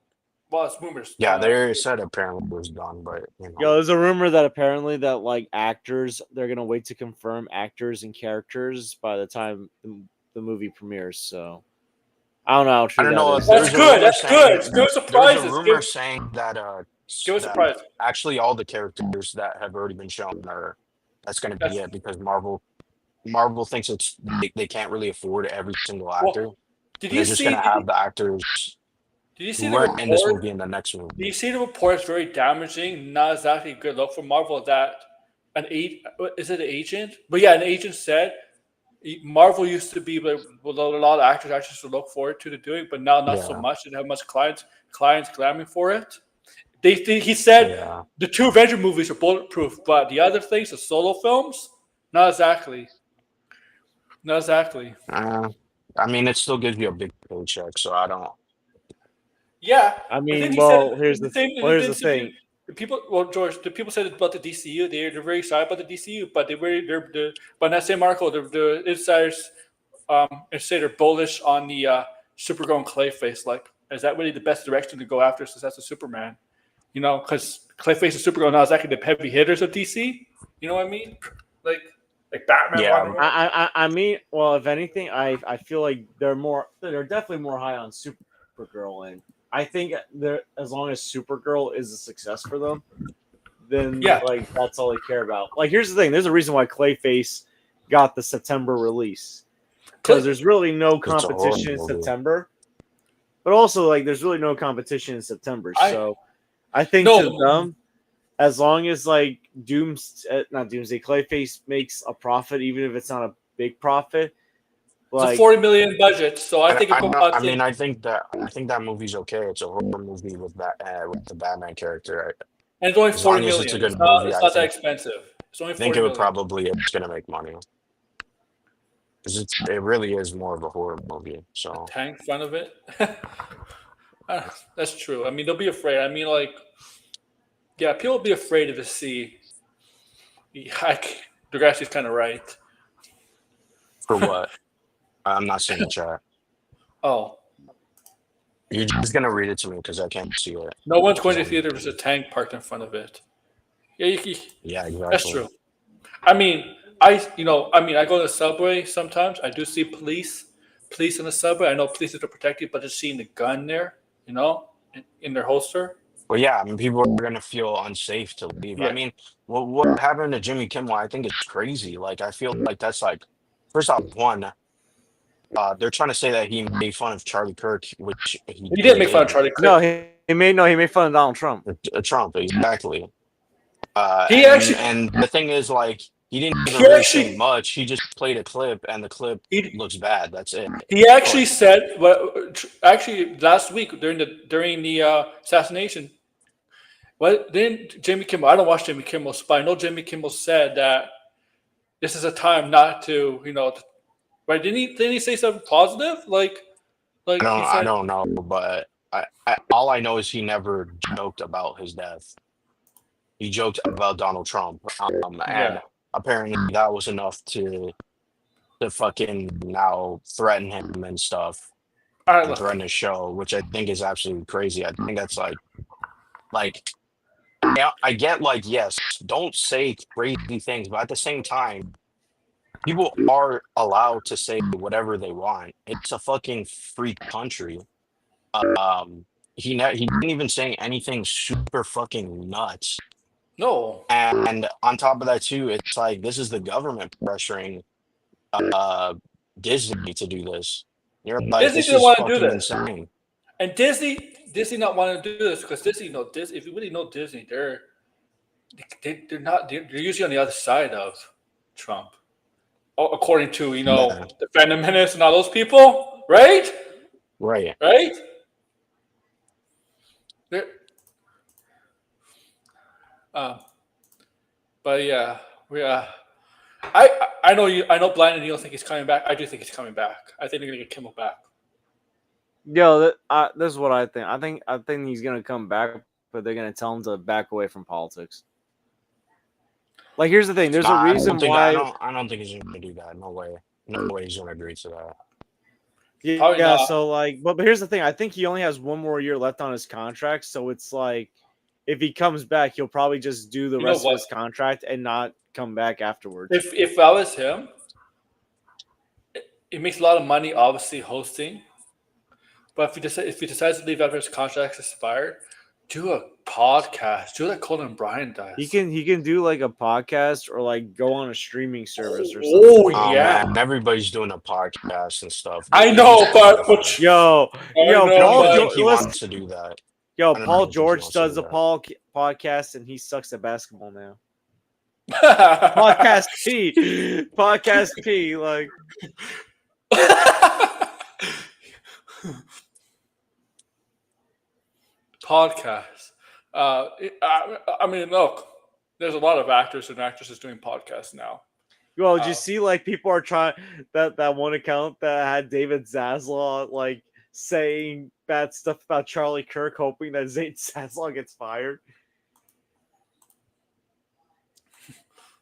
well, it's rumors. Yeah, they said apparently it was done, but you know. Yo, there's a rumor that apparently that like actors, they're gonna wait to confirm actors and characters by the time the movie premieres. So I don't know how true I don't know. that is. That's good. That's good. No surprises. There's a rumor saying that Give us a surprise. actually all the characters that have already been shown that's going to be it because Marvel Marvel thinks they can't really afford every single actor, Well, did and they're you just see? gonna have the actors Did you see who the are in this report? movie in the next movie. Do you see the report is very damaging? Not exactly a good look for Marvel. That is it an agent? But yeah, an agent said Marvel used to be what a lot of actors actually to look forward to doing, but now not so Yeah, much. They don't have much clients clamoring for it. He said yeah. the two Avenger movies are bulletproof, but the other things, the solo films, not exactly. Not exactly. Uh, I mean, it still gives you a big paycheck, so I don't. Yeah, I but then mean, he said well, here's the the same. well, The here's thing the to do. thing. The people, well, George, the people said about the DCU. They're very excited about the DCU, but but in that same article, the insiders say they're bullish on the Supergirl and Clayface. Like, is that really the best direction to go after since that's a Superman? You know, because Clayface and Supergirl now is actually the heavy hitters of DC. You know what I mean? Like, like Batman, Yeah, Wonder Woman. I mean, well, if anything, I feel like they're definitely more high on Supergirl, and I think they're as long as Supergirl is a success for them, then Yeah, like that's all they care about. Like, here's the thing: there's a reason why Clayface got the September release Clay, because there's really no it's a horror competition in movie. September, but also like there's really no competition in September. I So I think no, to them, as long as like not Doomsday, Clayface makes a profit, even if it's not a big profit, it's a like 40 million budget, so I think I it, don't. I I think mean, I think that movie's okay. It's a horror movie with the Batman character. and it's only As forty long as it's a million. good movie, It's I not that expensive. It's only think forty it would million. probably it's gonna make money because it really is more of a horror movie. A So tank in front of it. That's true. I mean, they'll be afraid. I mean, like, yeah, people will be afraid of the sea. The grass is kind of right. for what? I'm not seeing the chat. Oh, You're just gonna read it to me because I can't see it. no one's going 'Cause to theater. There's a tank parked in front of it. Yeah, yeah, that's exactly. true. I mean, I go to the subway sometimes. I do see police in the subway. I know police are to protect you, but just seeing the gun there, in their holster. Well, yeah, I mean, people are gonna feel unsafe to leave. I Yeah, mean, what happened to Jimmy Kimmel? I think it's crazy. Like, I feel like that's like, first off, one, they're trying to say that he made fun of Charlie Kirk, which he he did make fun of did. Charlie no, Kirk. he made fun of Donald Trump. Trump, exactly. He actually, And the thing is, like, he didn't even he really say actually, much. He just played a clip, and the clip he, looks bad. That's it. he actually said, well, actually last week during the assassination. Well, then Jimmy Kimmel. I don't watch Jimmy Kimmel, but I know Jimmy Kimmel said that this is a time not to, right? Didn't he say something positive? Like he I said, don't know, but all I know is he never joked about his death. He joked about Donald Trump, yeah. and apparently that was enough to fucking now threaten him and stuff All right, and look. threaten his show, which I think is absolutely crazy. I think that's like yeah, I get like yes, don't say crazy things, but at the same time, people are allowed to say whatever they want. It's a fucking free country. Um, he didn't even say anything super fucking nuts. No, And on top of that too, it's like this is the government pressuring uh Disney to do this. You're like, Disney this didn't is want to do fucking this, insane. and Disney not wanting to do this because Disney, Disney. If you really know Disney, they're not. They're usually on the other side of Trump, according to Yeah, the Phantom Menace and all those people, right? right. Right? They're, uh, but yeah, we. I know you. I know Blind and you don't think he's coming back. I do think he's coming back. I think they're gonna get Kimmel back. Yo, this is what I think. I think he's gonna come back, but they're gonna tell him to back away from politics. Like, here's the thing. There's a Nah, reason why. I don't think he's gonna do that. No way. No way he's gonna agree to that. Probably Yeah. not. So like, but here's the thing. I think he only has one more year left on his contract. So it's like, if he comes back, he'll probably just do the You know rest of what? his contract and not come back afterwards. If I was him, it makes a lot of money, obviously hosting. But if he decides to leave after his contract's expired, Do a podcast. Do like Conan Bryan does. He can do like a podcast or like go on a streaming service or something. Oh Oh yeah, man, everybody's doing a podcast and stuff. I They just know, can't but afford it. Yo, I know, I don't Paul even but think George. he Listen, wants to do that. yo, I don't Paul even think he George wants to does do a that. podcast and he sucks at basketball now. Podcast P, podcast P. Like, podcast. I mean, look, there's a lot of actors and actresses doing podcasts now. well, did you see like people are trying that one account that had David Zaslav like saying bad stuff about Charlie Kirk, hoping that Zane Zaslav gets fired.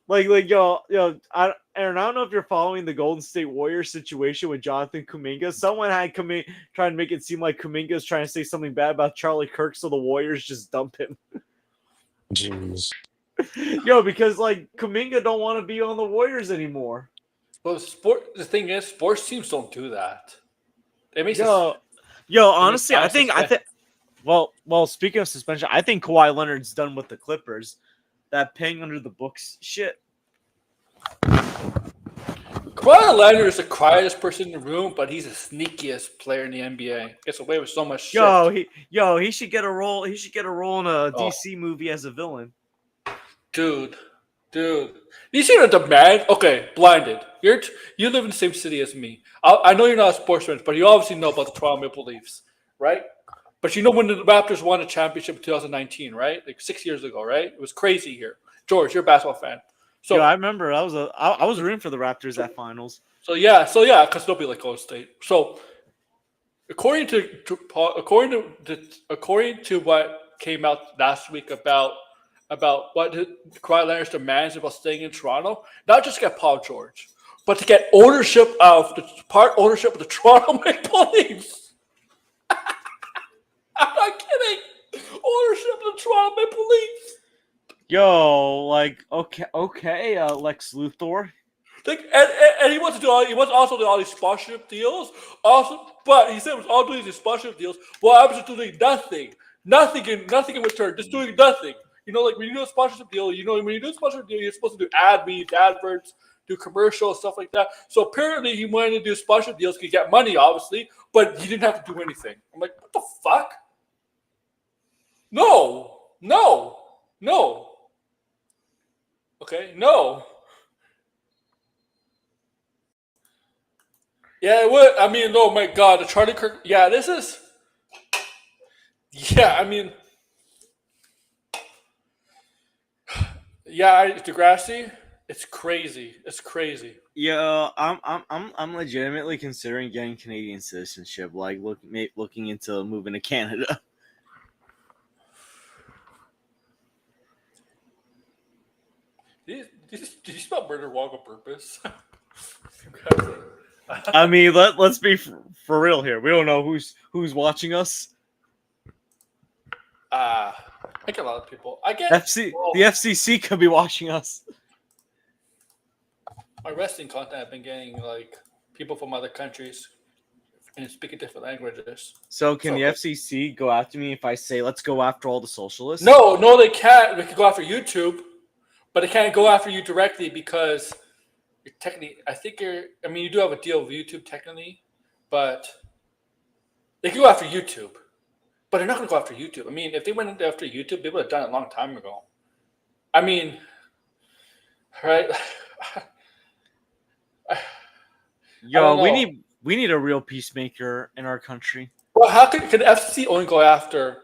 Like, yo, Aaron, I don't know if you're following the Golden State Warriors situation with Jonathan Kuminga. Someone had trying to make it seem like Kuminga's trying to say something bad about Charlie Kirk, so the Warriors just dump him. Jeez. Yo, because like Kuminga don't want to be on the Warriors anymore. Well, the thing is, sports teams don't do that. It makes Yo, honestly, I think. Well, speaking of suspension, I think Kawhi Leonard's done with the Clippers. That paying under the books shit. Kawhi Leonard is the quietest person in the room, but he's the sneakiest player in the NBA. Gets away with so much shit. He should get a role. He should get a role in a DC movie as a villain. Dude. You see the demand? Okay, Blinded. You live in the same city as me. I know you're not a sportsman, but you obviously know about the Toronto Maple Leafs, right? But you know when the Raptors won a championship in 2019, right? Like 6 years ago, right? It was crazy here. George, you're a basketball fan. So I remember I was rooting for the Raptors at finals. So yeah, because nobody like Golden State. So according to what came out last week about what Kawhi Leonard's demands about staying in Toronto, not just to get Paul George, but to get ownership of the Toronto Maple Leafs. I'm not kidding. Ownership of the Toronto Maple Leafs. Yo, like okay, Lex Luthor. Like, and he wants to do all. He wants also to do all these sponsorship deals. Also, but he said with all doing these sponsorship deals, well, I'm just doing nothing in return, just doing nothing. You know, like when you do a sponsorship deal, when you do a sponsorship deal, you're supposed to do ad reads, adverts, do commercials, stuff like that. So apparently, he wanted to do sponsorship deals to get money, obviously, but he didn't have to do anything. I'm like, what the fuck? No. Okay, no. Yeah, it would. I mean, oh my God, the Charlie Kirk. Yeah, this is. Yeah, I mean. Yeah, Degrassi. It's crazy. Yeah, I'm legitimately considering getting Canadian citizenship. Like looking into moving to Canada. Did you spell murder wrong on purpose? I mean, let's be for real here. We don't know who's watching us. I get a lot of people. I get The FCC could be watching us. My wrestling content. I've been getting like people from other countries and speaking different languages. So can the FCC go after me if I say let's go after all the socialists? No, they can't. They can go after YouTube, but they can't go after you directly because you're technically. I mean, you do have a deal with YouTube technically, but they can go after YouTube. But they're not going to go after YouTube. I mean, if they went after YouTube, they would have done it a long time ago. I mean, right? Yo, we need a real peacemaker in our country. Well, how can the FCC only go after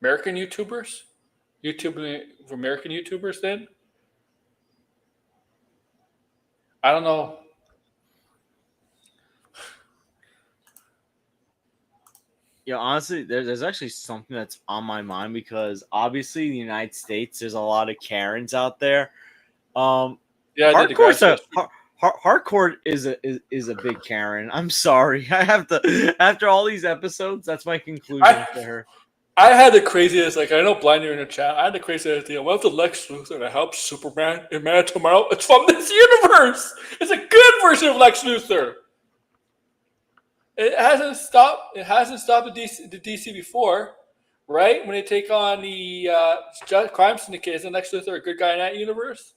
American YouTubers? YouTube for American YouTubers then? I don't know. Yeah, honestly, there's actually something that's on my mind because obviously in the United States there's a lot of Karens out there. Yeah, Hardcore is a big Karen. I'm sorry. I have to after all these episodes, that's my conclusion to her. I had the craziest, like I know Blind you're in the chat. I had the craziest idea. What if the Lex Luthor that helps Superman in Man of Tomorrow? It's from this universe. It's a good version of Lex Luthor. It hasn't stopped the DC before, right? When they take on the crime syndicate, isn't Lex Luthor a good guy in that universe?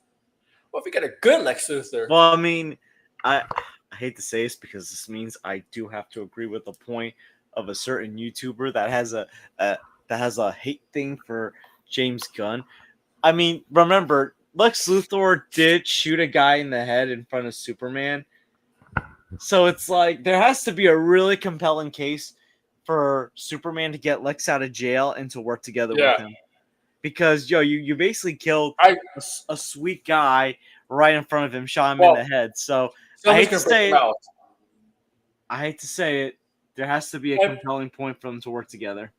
What if we get a good Lex Luthor? Well, I mean, I hate to say this because this means I do have to agree with the point of a certain YouTuber that has a hate thing for James Gunn. I mean, remember Lex Luthor did shoot a guy in the head in front of Superman, so it's like there has to be a really compelling case for Superman to get Lex out of jail and to work together with him. Because you basically killed a sweet guy right in front of him, shot him in the head. So I hate to say it. I hate to say it. There has to be a compelling point for them to work together.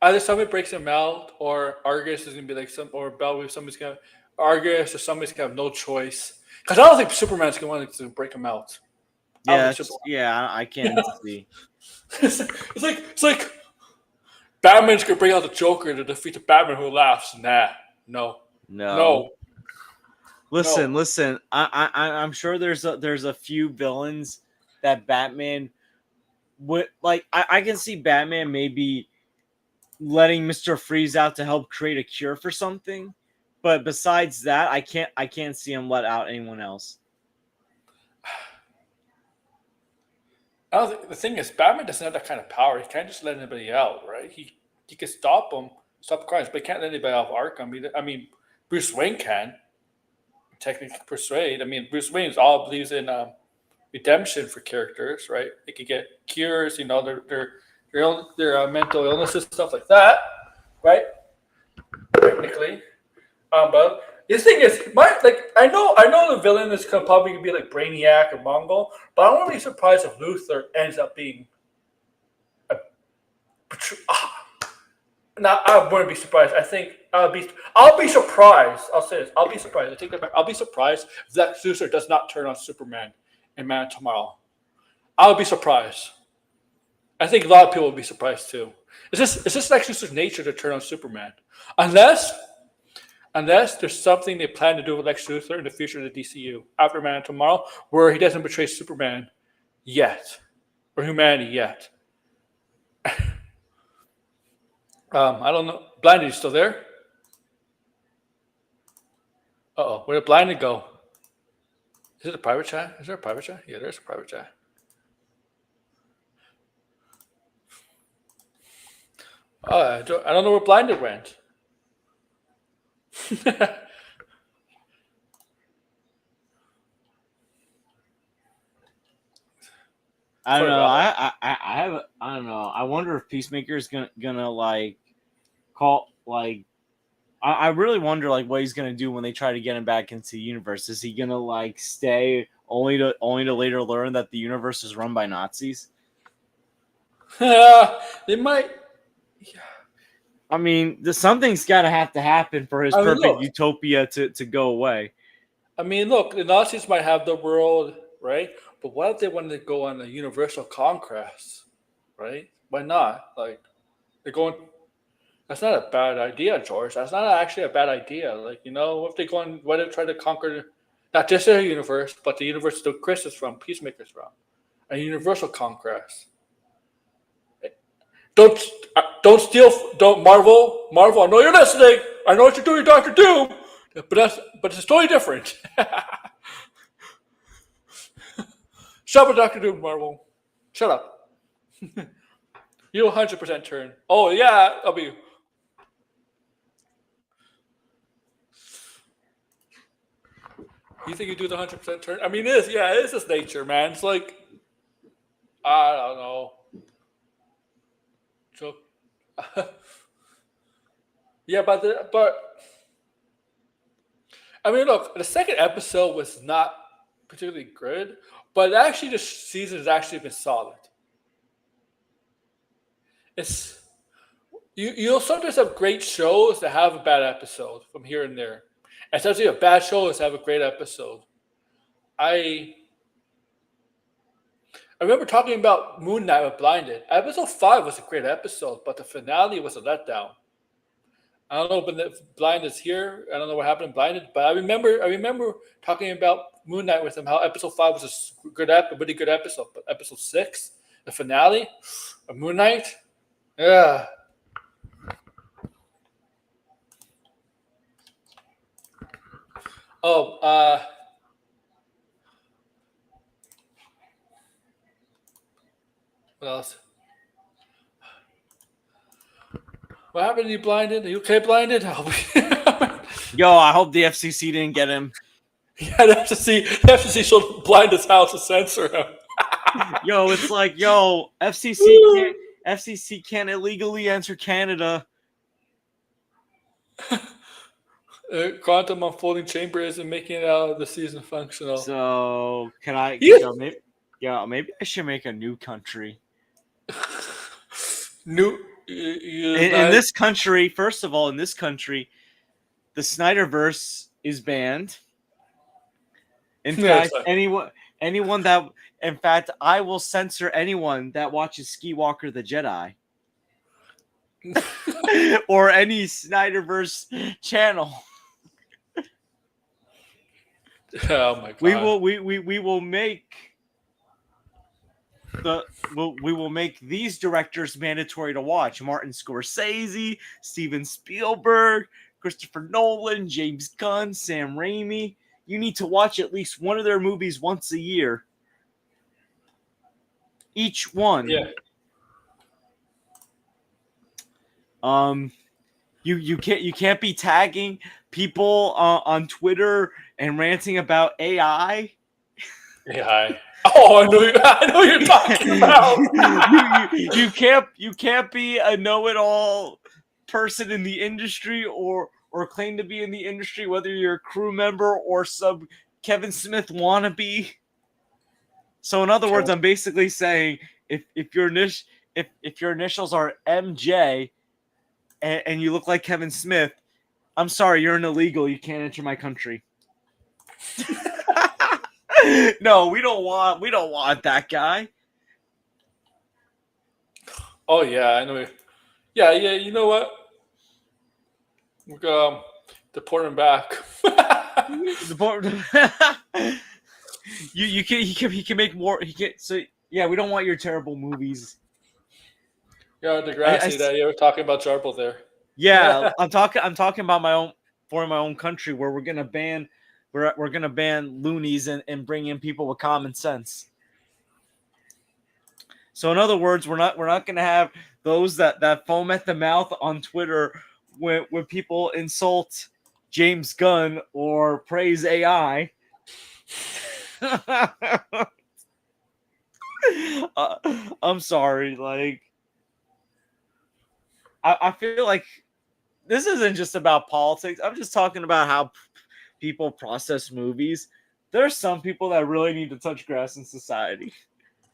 Either somebody breaks him out, or Argus is gonna be like or Bellwether, somebody's gonna Argus, or somebody's gonna have no choice. Because I don't think Superman's gonna want to break him out. Yeah, I can't see. It's like Batman's gonna bring out the Joker to defeat the Batman who laughs. Nah, no. Listen. I'm sure there's a few villains that Batman would like. I can see Batman maybe letting Mr. Freeze out to help create a cure for something, but besides that, I can't see him let out anyone else. I don't think the thing is Batman doesn't have that kind of power. He can't just let anybody out, right? He can stop crimes, but he can't let anybody out of Arkham either. I mean, Bruce Wayne can technically persuade. I mean, Bruce Wayne all believes in redemption for characters, right? They could get cures, their mental illnesses, stuff like that, right? Technically, but the thing is, I know the villain is gonna probably be like Brainiac or Mongol, but I wouldn't be surprised if Luthor ends up being Now I wouldn't be surprised. I think I'll be surprised. I'll say this. I'll be surprised. I take that back. I'll be surprised if Lex Luthor does not turn on Superman in Man of Tomorrow. I'll be surprised. I think a lot of people will be surprised too. It's just Lex Luthor's nature to turn on Superman, unless there's something they plan to do with Lex Luthor in the future of the DCU after Man of Tomorrow, where he doesn't betray Superman yet, or humanity yet. I don't know. Blinded, you still there? Where did Blinded go? Is it a private chat? Is there a private chat? Yeah, there's a private chat. I don't know where Blinded went. I don't know. I don't know. I wonder if Peacemaker is gonna like call like. I really wonder like what he's gonna do when they try to get him back into the universe. Is he gonna like stay only to later learn that the universe is run by Nazis? They might. Yeah. I mean, something's got to have to happen for his perfect utopia to go away. I mean, look, the Nazis might have the world, right? But what if they wanted to go on a universal conquest, right? Why not? Like, they're going. That's not a bad idea, George. That's not actually a bad idea. Like, what if they go on? What if they try to conquer not just their universe, but the universe that Chris is from, Peacemaker's from, a universal conquest. Don't Marvel. I know you're listening. I know what you're doing, Doctor Doom. But it's totally different. Shut up, Doctor Doom, Marvel. Shut up. You 100% turn. Oh yeah, I'll be. You think you do the 100% turn? I mean, it is just nature, man. It's like, I don't know. So, yeah, but I mean, look, the second episode was not particularly good, but actually, the season has actually been solid. You'll sometimes have great shows that have a bad episode from here and there. And sometimes you have bad shows that have a great episode. I remember talking about Moon Knight with Blinded. Episode 5 was a great episode, but the finale was a letdown. I don't know if Blinded's here. I don't know what happened in Blinded, but I remember talking about Moon Knight with him, how episode 5 was a really good episode. But episode 6, the finale of Moon Knight, yeah. Oh, what else? What happened? You blinded? Are you okay, blinded? Yo, I hope the FCC didn't get him. Yeah, the FCC should blind his house and censor him. Yo, it's like, FCC can't illegally enter Canada. Quantum unfolding chambers and making it out of the season functional. So can I? Yes. Maybe I should make a new country. New In this country, first of all, in this country, the Snyderverse is banned. In fact, anyone that, in fact, I will censor anyone that watches Skywalker the Jedi or any Snyderverse channel. Oh my god! We will make we will make these directors mandatory to watch: Martin Scorsese, Steven Spielberg, Christopher Nolan, James Gunn, Sam Raimi. You need to watch at least one of their movies once a year. Each one. Yeah. You can't be tagging people on Twitter and ranting about AI. AI. Oh, I know you're talking about. you can't be a know-it-all person in the industry or claim to be in the industry, whether you're a crew member or some Kevin Smith wannabe. So in other words, I'm basically saying if your initials are MJ and you look like Kevin Smith, I'm sorry, you're an illegal. You can't enter my country. No, we don't want that guy. Oh yeah, I know. Yeah. You know what? We're gonna deport him back. He can make more. He can. So yeah, we don't want your terrible movies. Yeah, Degrassi. That you were talking about Jarble there. Yeah, I'm talking about my own country where we're gonna ban loonies and bring in people with common sense. So in other words, we're not going to have those that foam at the mouth on Twitter when people insult James Gunn or praise AI. I'm sorry, like I feel like this isn't just about politics. I'm just talking about how people process movies. There's some people that really need to touch grass in society.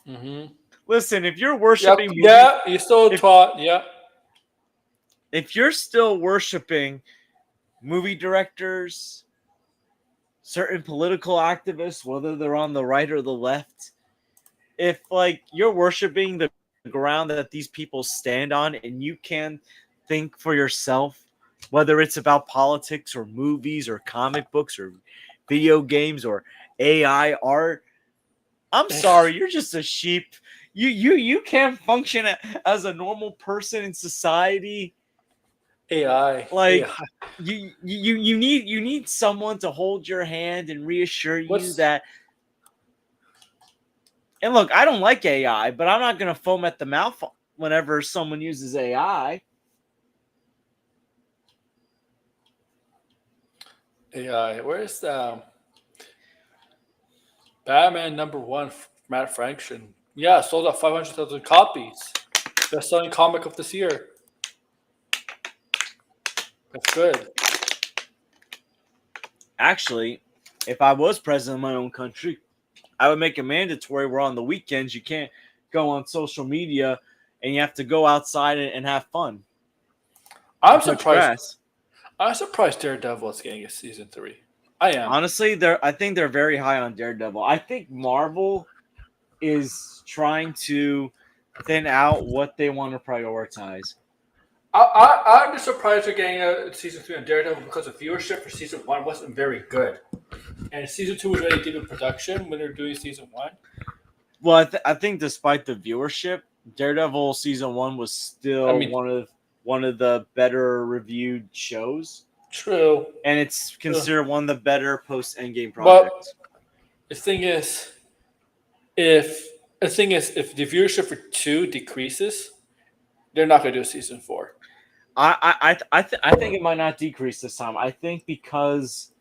Mm-hmm. Listen, if you're worshiping, you're still taught. Yeah, if you're still worshiping movie directors, certain political activists, whether they're on the right or the left, if like you're worshiping the ground that these people stand on, and you can think for yourself, whether it's about politics or movies or comic books or video games or AI art, I'm sorry, you're just a sheep. You can't function as a normal person in society. AI. Like AI. you need someone to hold your hand and reassure you that. And look, I don't like AI, but I'm not gonna foam at the mouth whenever someone uses AI. AI. Where's the Batman #1? Matt Fraction. Yeah, sold out 500,000 copies. Best-selling comic of this year. That's good. Actually, if I was president of my own country, I would make it mandatory where on the weekends you can't go on social media and you have to go outside and have fun. I'm surprised. I'm surprised Daredevil is getting a season 3. I am. Honestly, I think they're very high on Daredevil. I think Marvel is trying to thin out what they want to prioritize. I'm just surprised they're getting a season 3 on Daredevil because the viewership for season 1 wasn't very good, and season 2 was already deep in production when they're doing season 1. Well, I think despite the viewership, Daredevil season 1 was still one of the better reviewed shows. True. and it's considered one of the better post Endgame But projects. the thing is, if the viewership for 2 decreases, they're not going to do a season 4. I think it might not decrease this time. I think because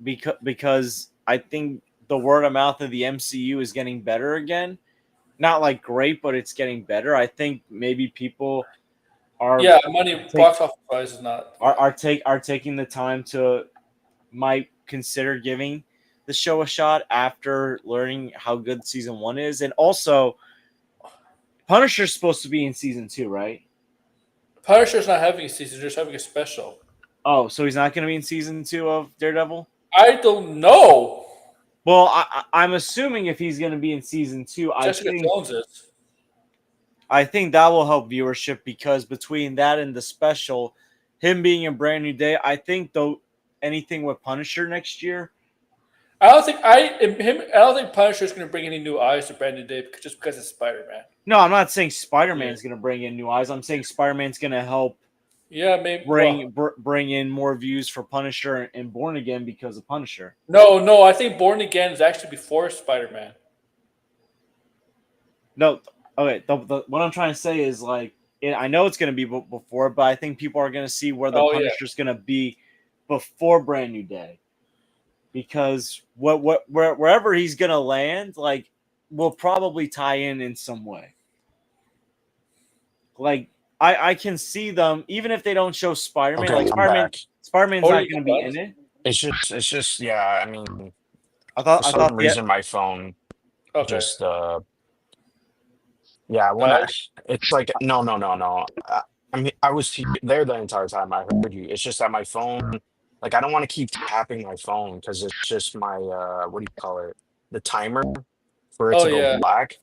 because I think the word of mouth of the MCU is getting better again. Not like great, but it's getting better. I think maybe people are Yeah, money take, box office wise is not. are taking the time to might consider giving the show a shot after learning how good season 1 is, and also Punisher's supposed to be in season 2, right? Punisher's not having a season; they're just having a special. Oh, so he's not going to be in season 2 of Daredevil? I don't know. Well, I'm assuming if he's going to be in season 2, Jessica Jones is. I think that will help viewership because between that and the special, him being a brand new day, I think though anything with Punisher next year. I don't think Punisher's going to bring any new eyes to Brandon Day just because it's Spider Man. No, I'm not saying Spider-Man's going to bring in new eyes. I'm saying Spider-Man's going to help Yeah, maybe. bring in more views for Punisher and Born Again because of Punisher. No. I think Born Again is actually before Spider Man. No, okay. What I'm trying to say is like I know it's going to be before, but I think people are going to see where the Punisher's going to be before Brand New Day, because wherever he's going to land, like, will probably tie in some way. Like I can see them even if they don't show Spider-Man. Okay, like Spider-Man's not going to be in it. It's just yeah. I mean, I for some reason my phone just yeah. It's like no. I mean, I was there the entire time. I heard you. It's just that my phone, like, I don't want to keep tapping my phone because it's just my what do you call it? The timer for it to go black.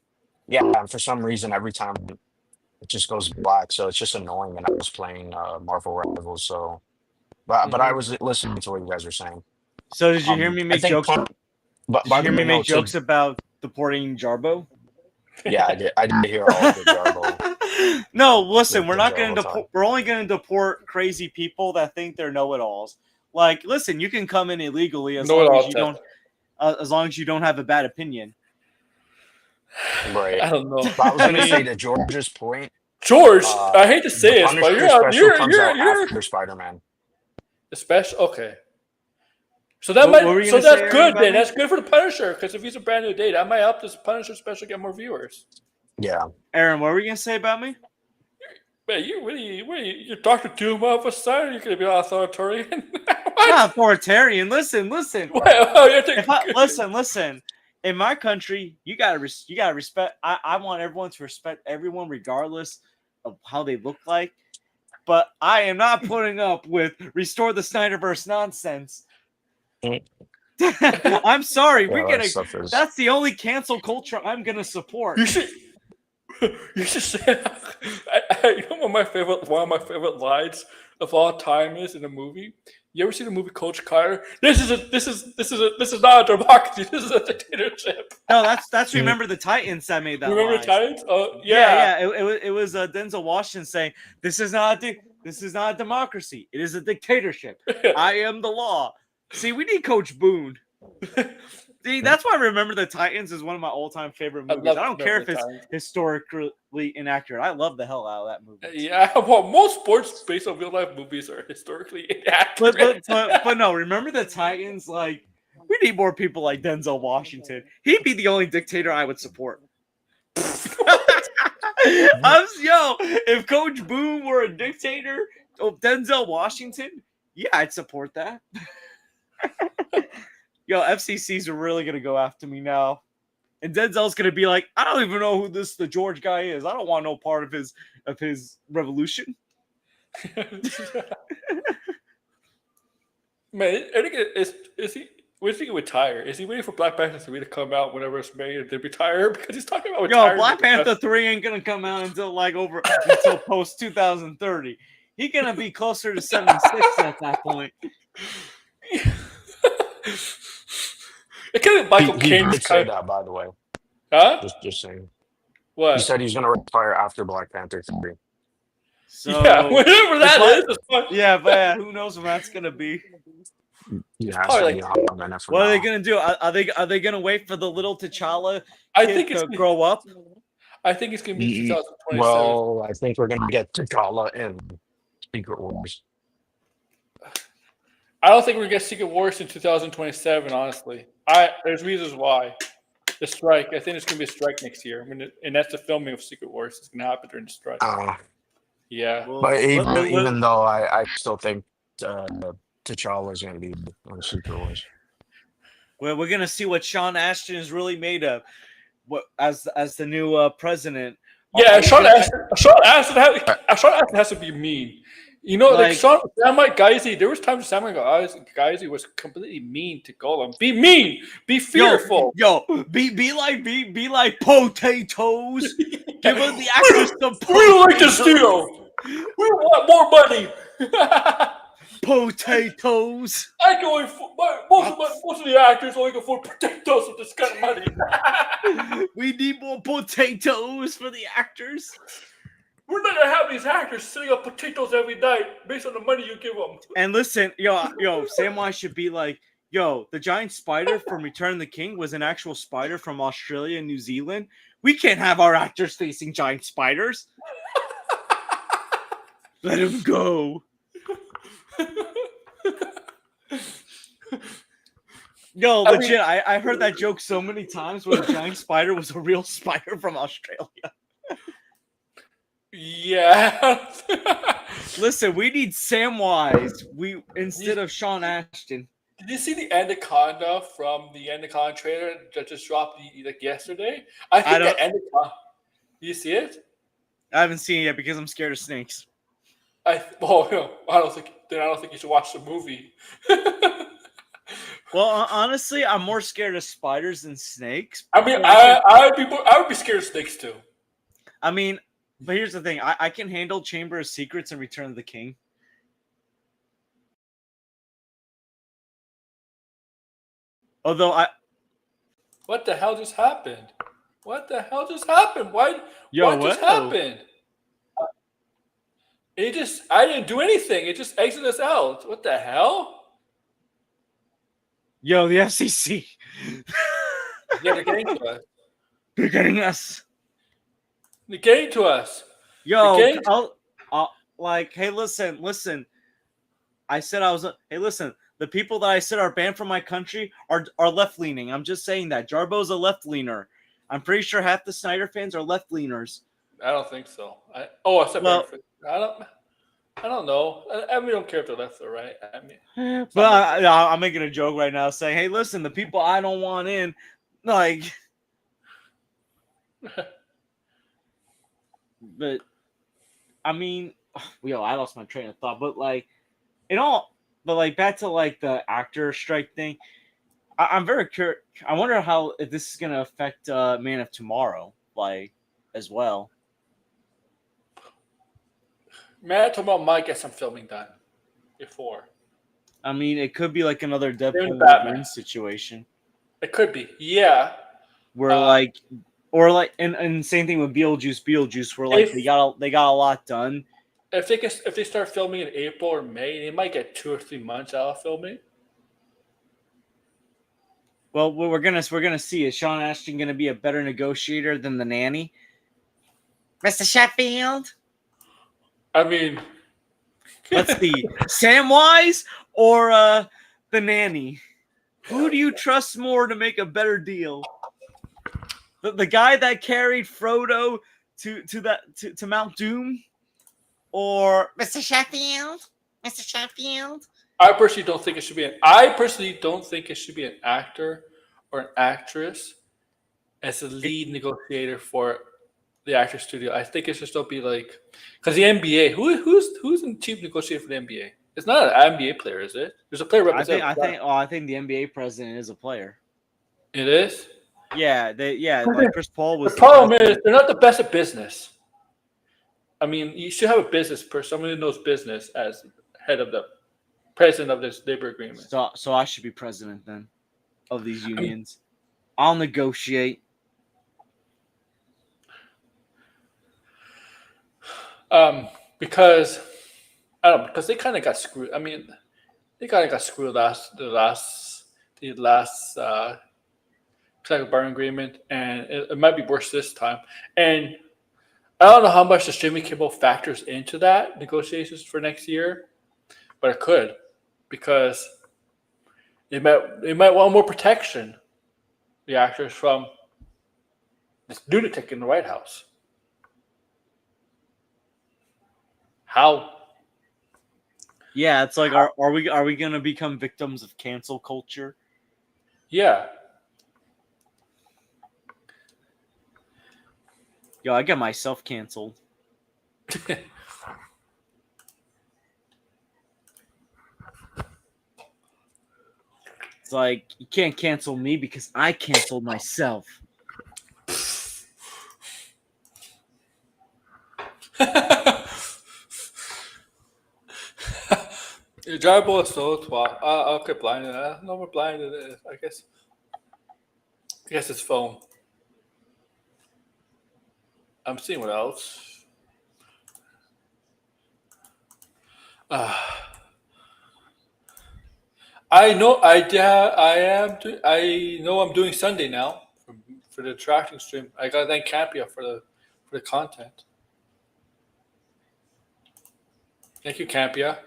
Yeah, and for some reason, every time it just goes black, so it's just annoying. And I was playing Marvel Rivals, so but I was listening to what you guys were saying. So did you hear me make jokes? But did you hear me make jokes about deporting Jarbo? Yeah, I did hear all of the Jarbo. No, listen, we're not going to deport. We're only going to deport crazy people that think they're know-it-alls. Like, listen, you can come in illegally as long as you don't have a bad opinion. Right. I don't know. But I was going to say to George's point. George, I hate to say it, but you're after Spider-Man. The special, okay. So that's good then. That's good for the Punisher because if he's a brand new day, that might help this Punisher special get more viewers. Yeah. Aaron, what were you gonna say about me? Man, you're Dr. Doom all of a sudden. You're gonna be authoritarian. Not authoritarian. Listen. Listen. In my country, you gotta respect. I want everyone to respect everyone regardless of how they look like. But I am not putting up with restore the Snyderverse nonsense. I'm sorry. That's the only cancel culture I'm gonna support. You should say. You know one of my favorite lines of all time is in a movie. You ever seen the movie Coach Carter? This is not a democracy. This is a dictatorship. No, that's Remember the Titans that made that. Remember the Titans? Oh yeah. It was Denzel Washington saying, "This is not a democracy. It is a dictatorship. I am the law." See, we need Coach Boone. See, that's why Remember the Titans is one of my all-time favorite movies. I don't care if it's historically inaccurate. I love the hell out of that movie. Yeah, well, most sports based on real-life movies are historically inaccurate. But no, Remember the Titans, like, we need more people like Denzel Washington. He'd be the only dictator I would support. If Coach Boone were a dictator of Denzel Washington, yeah, I'd support that. Yo, FCC's are really gonna go after me now, and Denzel's gonna be like, I don't even know who the George guy is. I don't want no part of his revolution. Man, I think is he? Where's he retire? Is he waiting for Black Panther 3 to come out whenever it's made to retire? Because he's talking about retiring. Yo, Black Panther 3 ain't gonna come out until post 2030. He's gonna be closer to 76 at that point. It could be Michael Caine. He did say that, by the way. Huh? Just saying. What? He said he's going to retire after Black Panther 3. So Yeah, whatever that is. It's fine. yeah, but yeah, who knows when that's gonna be? Yeah, that's probably gonna be hot minute from What are they now. gonna do? Are they gonna wait for the little T'Challa I kid think to grow up? I think it's gonna be 2027. Well, I think we're gonna get T'Challa in Secret Wars. I don't think we're gonna get Secret Wars in 2027. Honestly, there's reasons why. The strike. I think there's gonna be a strike next year, and that's the filming of Secret Wars. It's gonna happen during the strike. Yeah. Well, But let- even though I still think T'Challa is gonna be on Secret Wars. we're gonna see what Sean Ashton is really made of. What as the new president? Yeah, Are we Sean gonna- Astin. Sean Astin has to be mean. You know, like Samwise Gamgee. There was times Samwise Gamgee was completely mean to Gollum. Be mean. Be fearful. Yo, be like potatoes. Give us the actors some We don't like to potatoes. steal. We want more money. Potatoes. I go in for most of the actors only go for potatoes with this kind of money. We need more potatoes for the actors. We're not gonna have these actors sitting up potatoes every night based on the money you give them. And listen, yo, Samwise should be like, yo, the giant spider from Return of the King was an actual spider from Australia and New Zealand. We can't have our actors facing giant spiders. Let him go. Yo, legit, I heard that joke so many times where the giant spider was a real spider from Australia. Yeah. Listen, we need Samwise instead of Sean Ashton. Did you see the Anaconda from the Anaconda trailer that just dropped yesterday? I think the Anaconda. You see it? I haven't seen it yet because I'm scared of snakes. I don't think you should watch the movie. Well, honestly, I'm more scared of spiders than snakes. I mean, I would be scared of snakes too. I mean, but here's the thing: I can handle Chamber of Secrets and Return of the King. Although what the hell just happened? What the hell just happened? What just happened? I didn't do anything. It just exited us out. What the hell? Yo, the FCC. Yeah, they're getting to us. They're getting us. They're getting to us. Yo, I'll like, hey, listen. I said I was. Hey, listen. The people that I said are banned from my country are left leaning. I'm just saying that Jarbo's a left leaner. I'm pretty sure half the Snyder fans are left leaners. I don't think so. I don't know. I don't care if they're left or right. I mean, but I'm making a joke right now, saying, "Hey, listen, the people I don't want in, like." But I mean, I lost my train of thought. But back to like the actor strike thing. I'm very curious. I wonder if this is gonna affect Man of Tomorrow, like, as well. Man of Tomorrow might get some filming done before. I mean, it could be like another Deadpool Wolverine situation. It could be, yeah. Where and same thing with Beetlejuice, where like they got a lot done. If they start filming in April or May, they might get 2 or 3 months out of filming. Well, we're gonna see. Is Sean Ashton gonna be a better negotiator than the nanny, Mr. Sheffield? I mean, let's see, Samwise or the nanny. Who do you trust more to make a better deal? The guy that carried Frodo to Mount Doom, or Mr. Sheffield? Mr. Sheffield? I personally don't think it should be an actor or an actress as a lead negotiator for the actor studio. I think it should still be like, because the NBA, who's in chief negotiator for the NBA? It's not an NBA player, is it? There's a player representing. I think the NBA president is a player. It is. Yeah, like Chris Paul was. The problem is they're not the best at business. I mean, you should have a business person, someone who knows business, as head of the president of this labor agreement. So I should be president then of these unions. I'll negotiate. because I don't know, because they kind of got screwed. I mean, they kind of got screwed the last collective bargaining agreement, and it might be worse this time. And I don't know how much the streaming cable factors into that negotiations for next year, but it could because they might want more protection, the actors, from this lunatic in the White House. How? Yeah, it's like, are we gonna become victims of cancel culture? Yeah. Yo, I got myself canceled. It's like you can't cancel me because I canceled myself. Your drivable is so twat. I'll get blinded. I don't know what blinded it is. I guess it's phone. I'm seeing what else. Uh, I know. I am. I know. I'm doing Sunday now for the tracking stream. I got to thank Campia for the content. Thank you, Campia.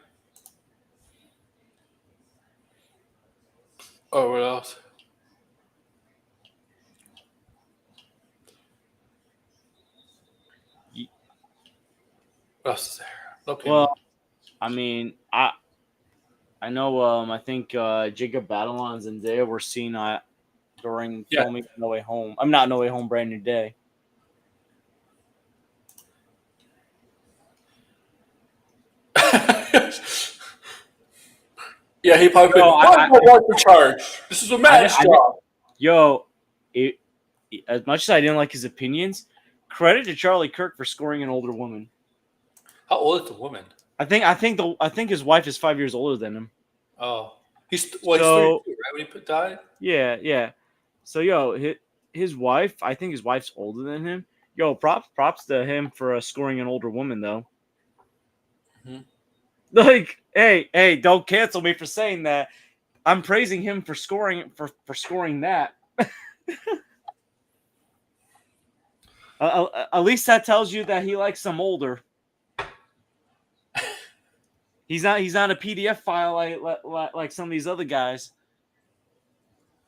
Oh, what else? What else is there? Okay. Well, I mean, I know. I think Jacob Batalon and Zendaya were seen during Yeah. filming No Way Home. I'm not No Way Home, Brand New Day. Yeah, he probably No, put one more wife in charge. This is a man's job. Yo, as much as I didn't like his opinions, credit to Charlie Kirk for scoring an older woman. How old is the woman? I think his wife is 5 years older than him. Oh, he's So- 32, right? When he died. Yeah. So yo, his wife, I think his wife's older than him. Yo, props to him for scoring an older woman though. Mhm. Like, hey, don't cancel me for saying that. I'm praising him for scoring that. At least that tells you that he likes them older. He's not a PDF file like some of these other guys.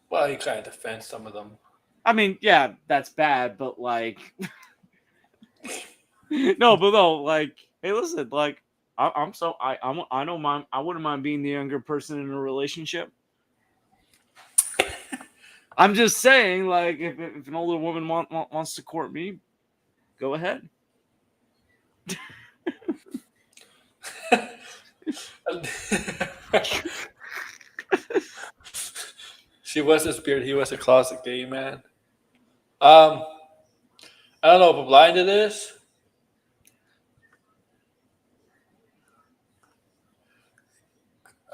Well, he kind of defends some of them. I mean, yeah, that's bad, but like, no, like, hey, listen, like, I don't mind. I wouldn't mind being the younger person in a relationship. I'm just saying, like, if an older woman wants to court me, go ahead. She was a spirit. He was a closet gay man. I don't know if blinded is.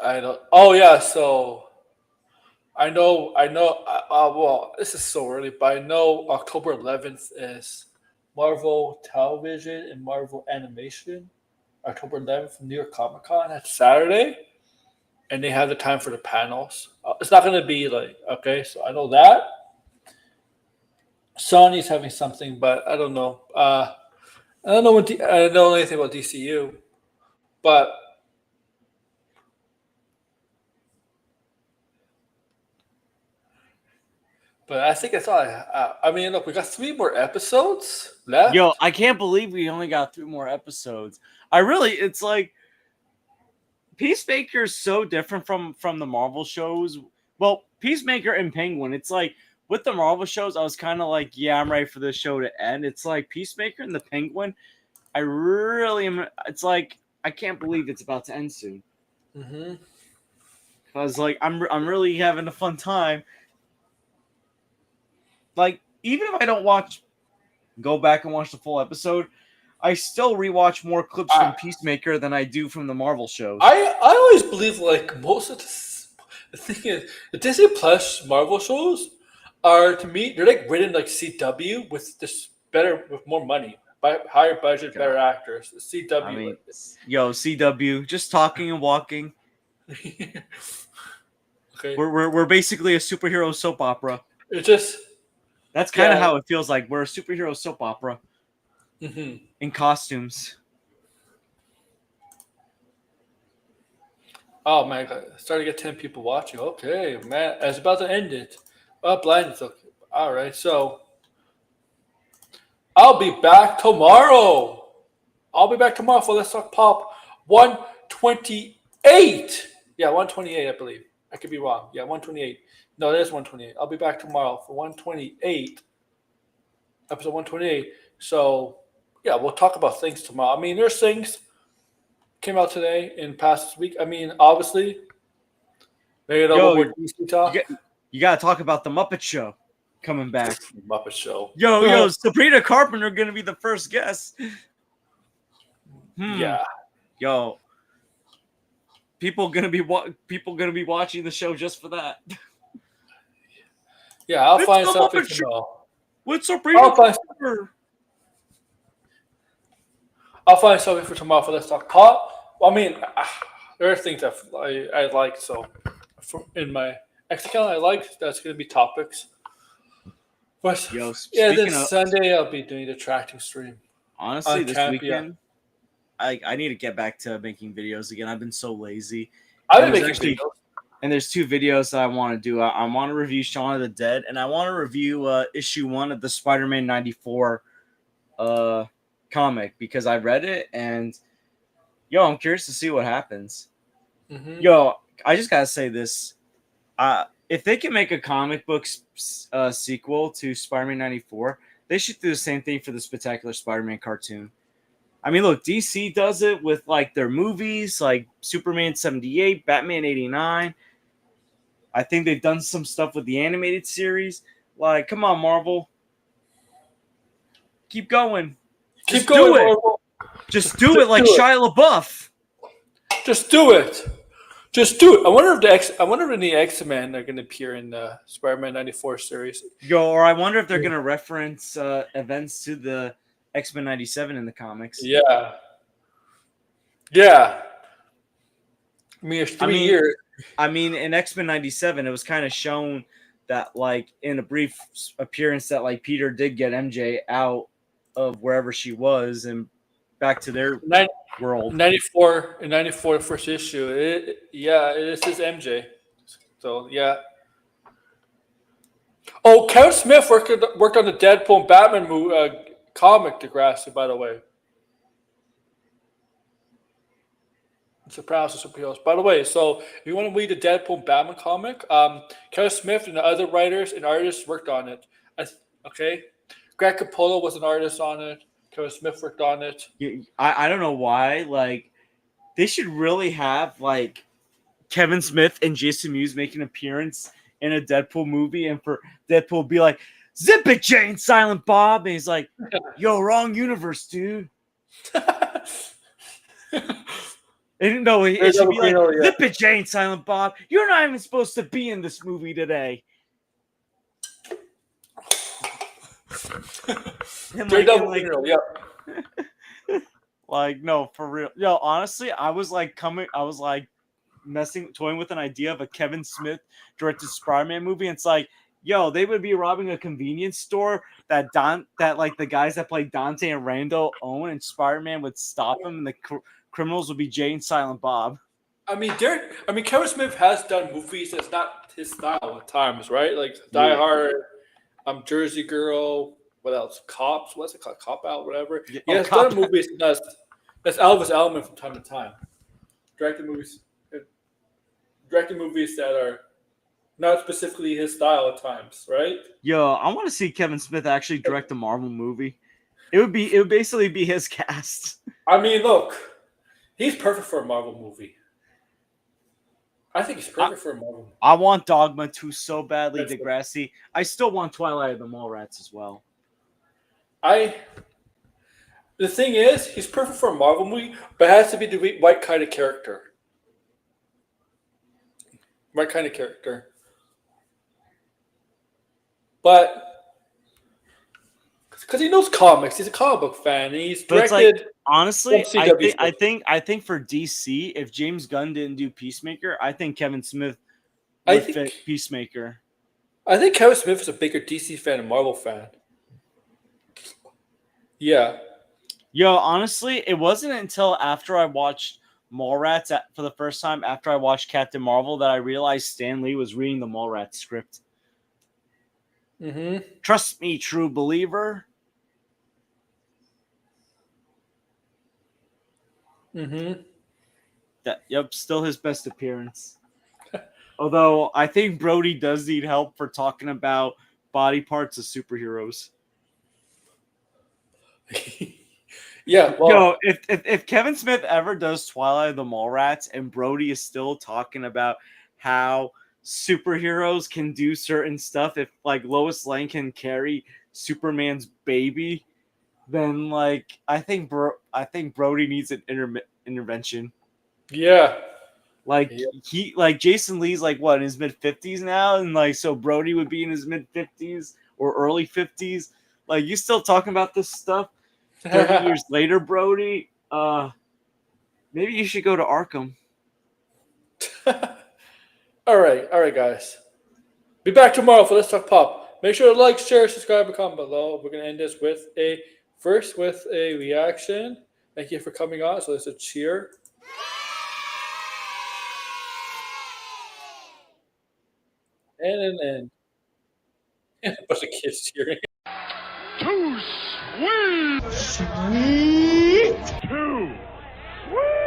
I don't. Oh yeah. So I know. Well, this is so early, but I know October 11th is Marvel Television and Marvel Animation. October 11th, New York Comic Con. That's Saturday, and they have the time for the panels. It's not going to be like okay. So I know that Sony's having something, but I don't know. I don't know I don't know anything about DCU, but. But I think that's all. I mean, look, we got 3 more episodes left. Yo, I can't believe we only got 3 more episodes. It's like Peacemaker is so different from the Marvel shows. Well, Peacemaker and Penguin, it's like with the Marvel shows, I was kind of like, yeah, I'm ready for this show to end. It's like Peacemaker and the Penguin, I really am. It's like I can't believe it's about to end soon. Mm-hmm. Because like I'm really having a fun time. Like, even if I don't go back and watch the full episode, I still rewatch more clips from Peacemaker than I do from the Marvel shows. I always believe like most of the thing is the Disney Plus Marvel shows are to me they're like written like CW with more money. higher budget, better actors. CW. I mean, yo, CW, just talking and walking. Okay. We're basically a superhero soap opera. It's just That's kind of how it feels like. We're a superhero soap opera in costumes. Oh my god, starting to get 10 people watching. Okay, man, I was about to end it. Blind is okay. All right, so I'll be back tomorrow. For Let's Talk Pop 128. Yeah, 128, I believe. I could be wrong. Yeah, 128. No, it is 128. I'll be back tomorrow for 128. Episode 128. So, yeah, we'll talk about things tomorrow. I mean, there's things came out today in past week. I mean, obviously, maybe a little more DC talk. You got to talk about the Muppet Show coming back. Muppet Show. Yo, Sabrina Carpenter gonna be the first guest. Yeah. Yo, people gonna be watching the show just for that. Yeah, I'll find something tomorrow. With Sabrina Carpenter. I'll find something for tomorrow for Let's Talk Pop. Well, I mean, there are things that I like. So, in my X account, I like that's going to be topics. But yeah, this Sunday I'll be doing the tracking stream. Honestly, this weekend, I need to get back to making videos again. I've been so lazy. I've been making videos. And there's 2 videos that I want to do. I want to review Shaun of the Dead, and I want to review issue 1 of the Spider-Man 94 comic because I read it, and yo, I'm curious to see what happens. Yo, I just gotta say this: if they can make a comic book sequel to Spider-Man 94, they should do the same thing for the Spectacular Spider-Man cartoon. I mean, look, DC does it with like their movies, like Superman 78, Batman 89. I think they've done some stuff with the animated series. Like, come on, Marvel. Keep going. Just do it. Marvel. Just do it like Shia LaBeouf. Just do it. Just do it. I wonder if any X-Men are going to appear in the Spider-Man 94 series. Yo, or I wonder if they're going to reference events to the X-Men 97 in the comics. Yeah. Yeah. I mean, it's 3 years. I mean, in X-Men 97, it was kind of shown that, like, in a brief appearance that, like, Peter did get MJ out of wherever she was and back to their world. 94, the first issue. This is MJ. So, yeah. Oh, Kevin Smith worked on the Deadpool and Batman comic, Degrassi, by the way. Sopranos and Superheroes. By the way, so if you want to read the Deadpool and Batman comic, Kevin Smith and the other writers and artists worked on it. Okay? Greg Capullo was an artist on it. Kevin Smith worked on it. I don't know why. Like, they should really have, like, Kevin Smith and Jason Mewes make an appearance in a Deadpool movie, and for Deadpool to be like, "Zip it, Jane, Silent Bob," and he's like, "Yo, wrong universe, dude." And no, it should be like, "Zip it, Jane, Silent Bob. You're not even supposed to be in this movie today." Like, no, for real. Yo, honestly, I was toying with an idea of a Kevin Smith directed Spider-Man movie. And it's like, yo, they would be robbing a convenience store that like the guys that play Dante and Randall own, and Spider-Man would stop them, and the criminals would be Jay and Silent Bob. I mean, Kevin Smith has done movies that's not his style at times, right? Like Die Hard, Jersey Girl. What else? Cops. What's it called? Cop Out. Whatever. He has done movies that's Elvis element from time to time. Directing movies that are not specifically his style at times, right? Yo, I want to see Kevin Smith actually direct a Marvel movie. It would basically be his cast. I mean, look, he's perfect for a Marvel movie. I think he's perfect for a Marvel movie. I want Dogma 2 so badly, Degrassi. I still want Twilight of the Mallrats as well. The thing is, he's perfect for a Marvel movie, but it has to be the right kind of character. Right kind of character. But because he knows comics. He's a comic book fan. And he's But it's like, directed honestly, some I CW think I stuff. think I think for DC, if James Gunn didn't do Peacemaker, I think Kevin Smith I would think fit Peacemaker. I think Kevin Smith is a bigger DC fan and Marvel fan. Yeah. Yo, honestly, it wasn't until after I watched Mallrats for the first time, after I watched Captain Marvel, that I realized Stan Lee was reading the Mallrats script. Mm-hmm. Trust me, true believer. Mm-hmm. Yep, still his best appearance. Although I think Brody does need help for talking about body parts of superheroes. Yeah. Well. Yo, if Kevin Smith ever does Twilight of the Mallrats and Brody is still talking about how superheroes can do certain stuff, if like Lois Lane can carry Superman's baby, then like I think Brody needs an intervention. Yeah. Like Yeah. Jason Lee's like what in his mid-50s now, and like so Brody would be in his mid-50s or early 50s. Like you still talking about this stuff 30 years later, Brody? Maybe you should go to Arkham. All right, guys. Be back tomorrow for Let's Talk Pop. Make sure to like, share, subscribe, and comment below. We're gonna end this with a reaction. Thank you for coming on. So there's a cheer. And an end. And a bunch of kids cheering. Too sweet. Sweet. Too sweet.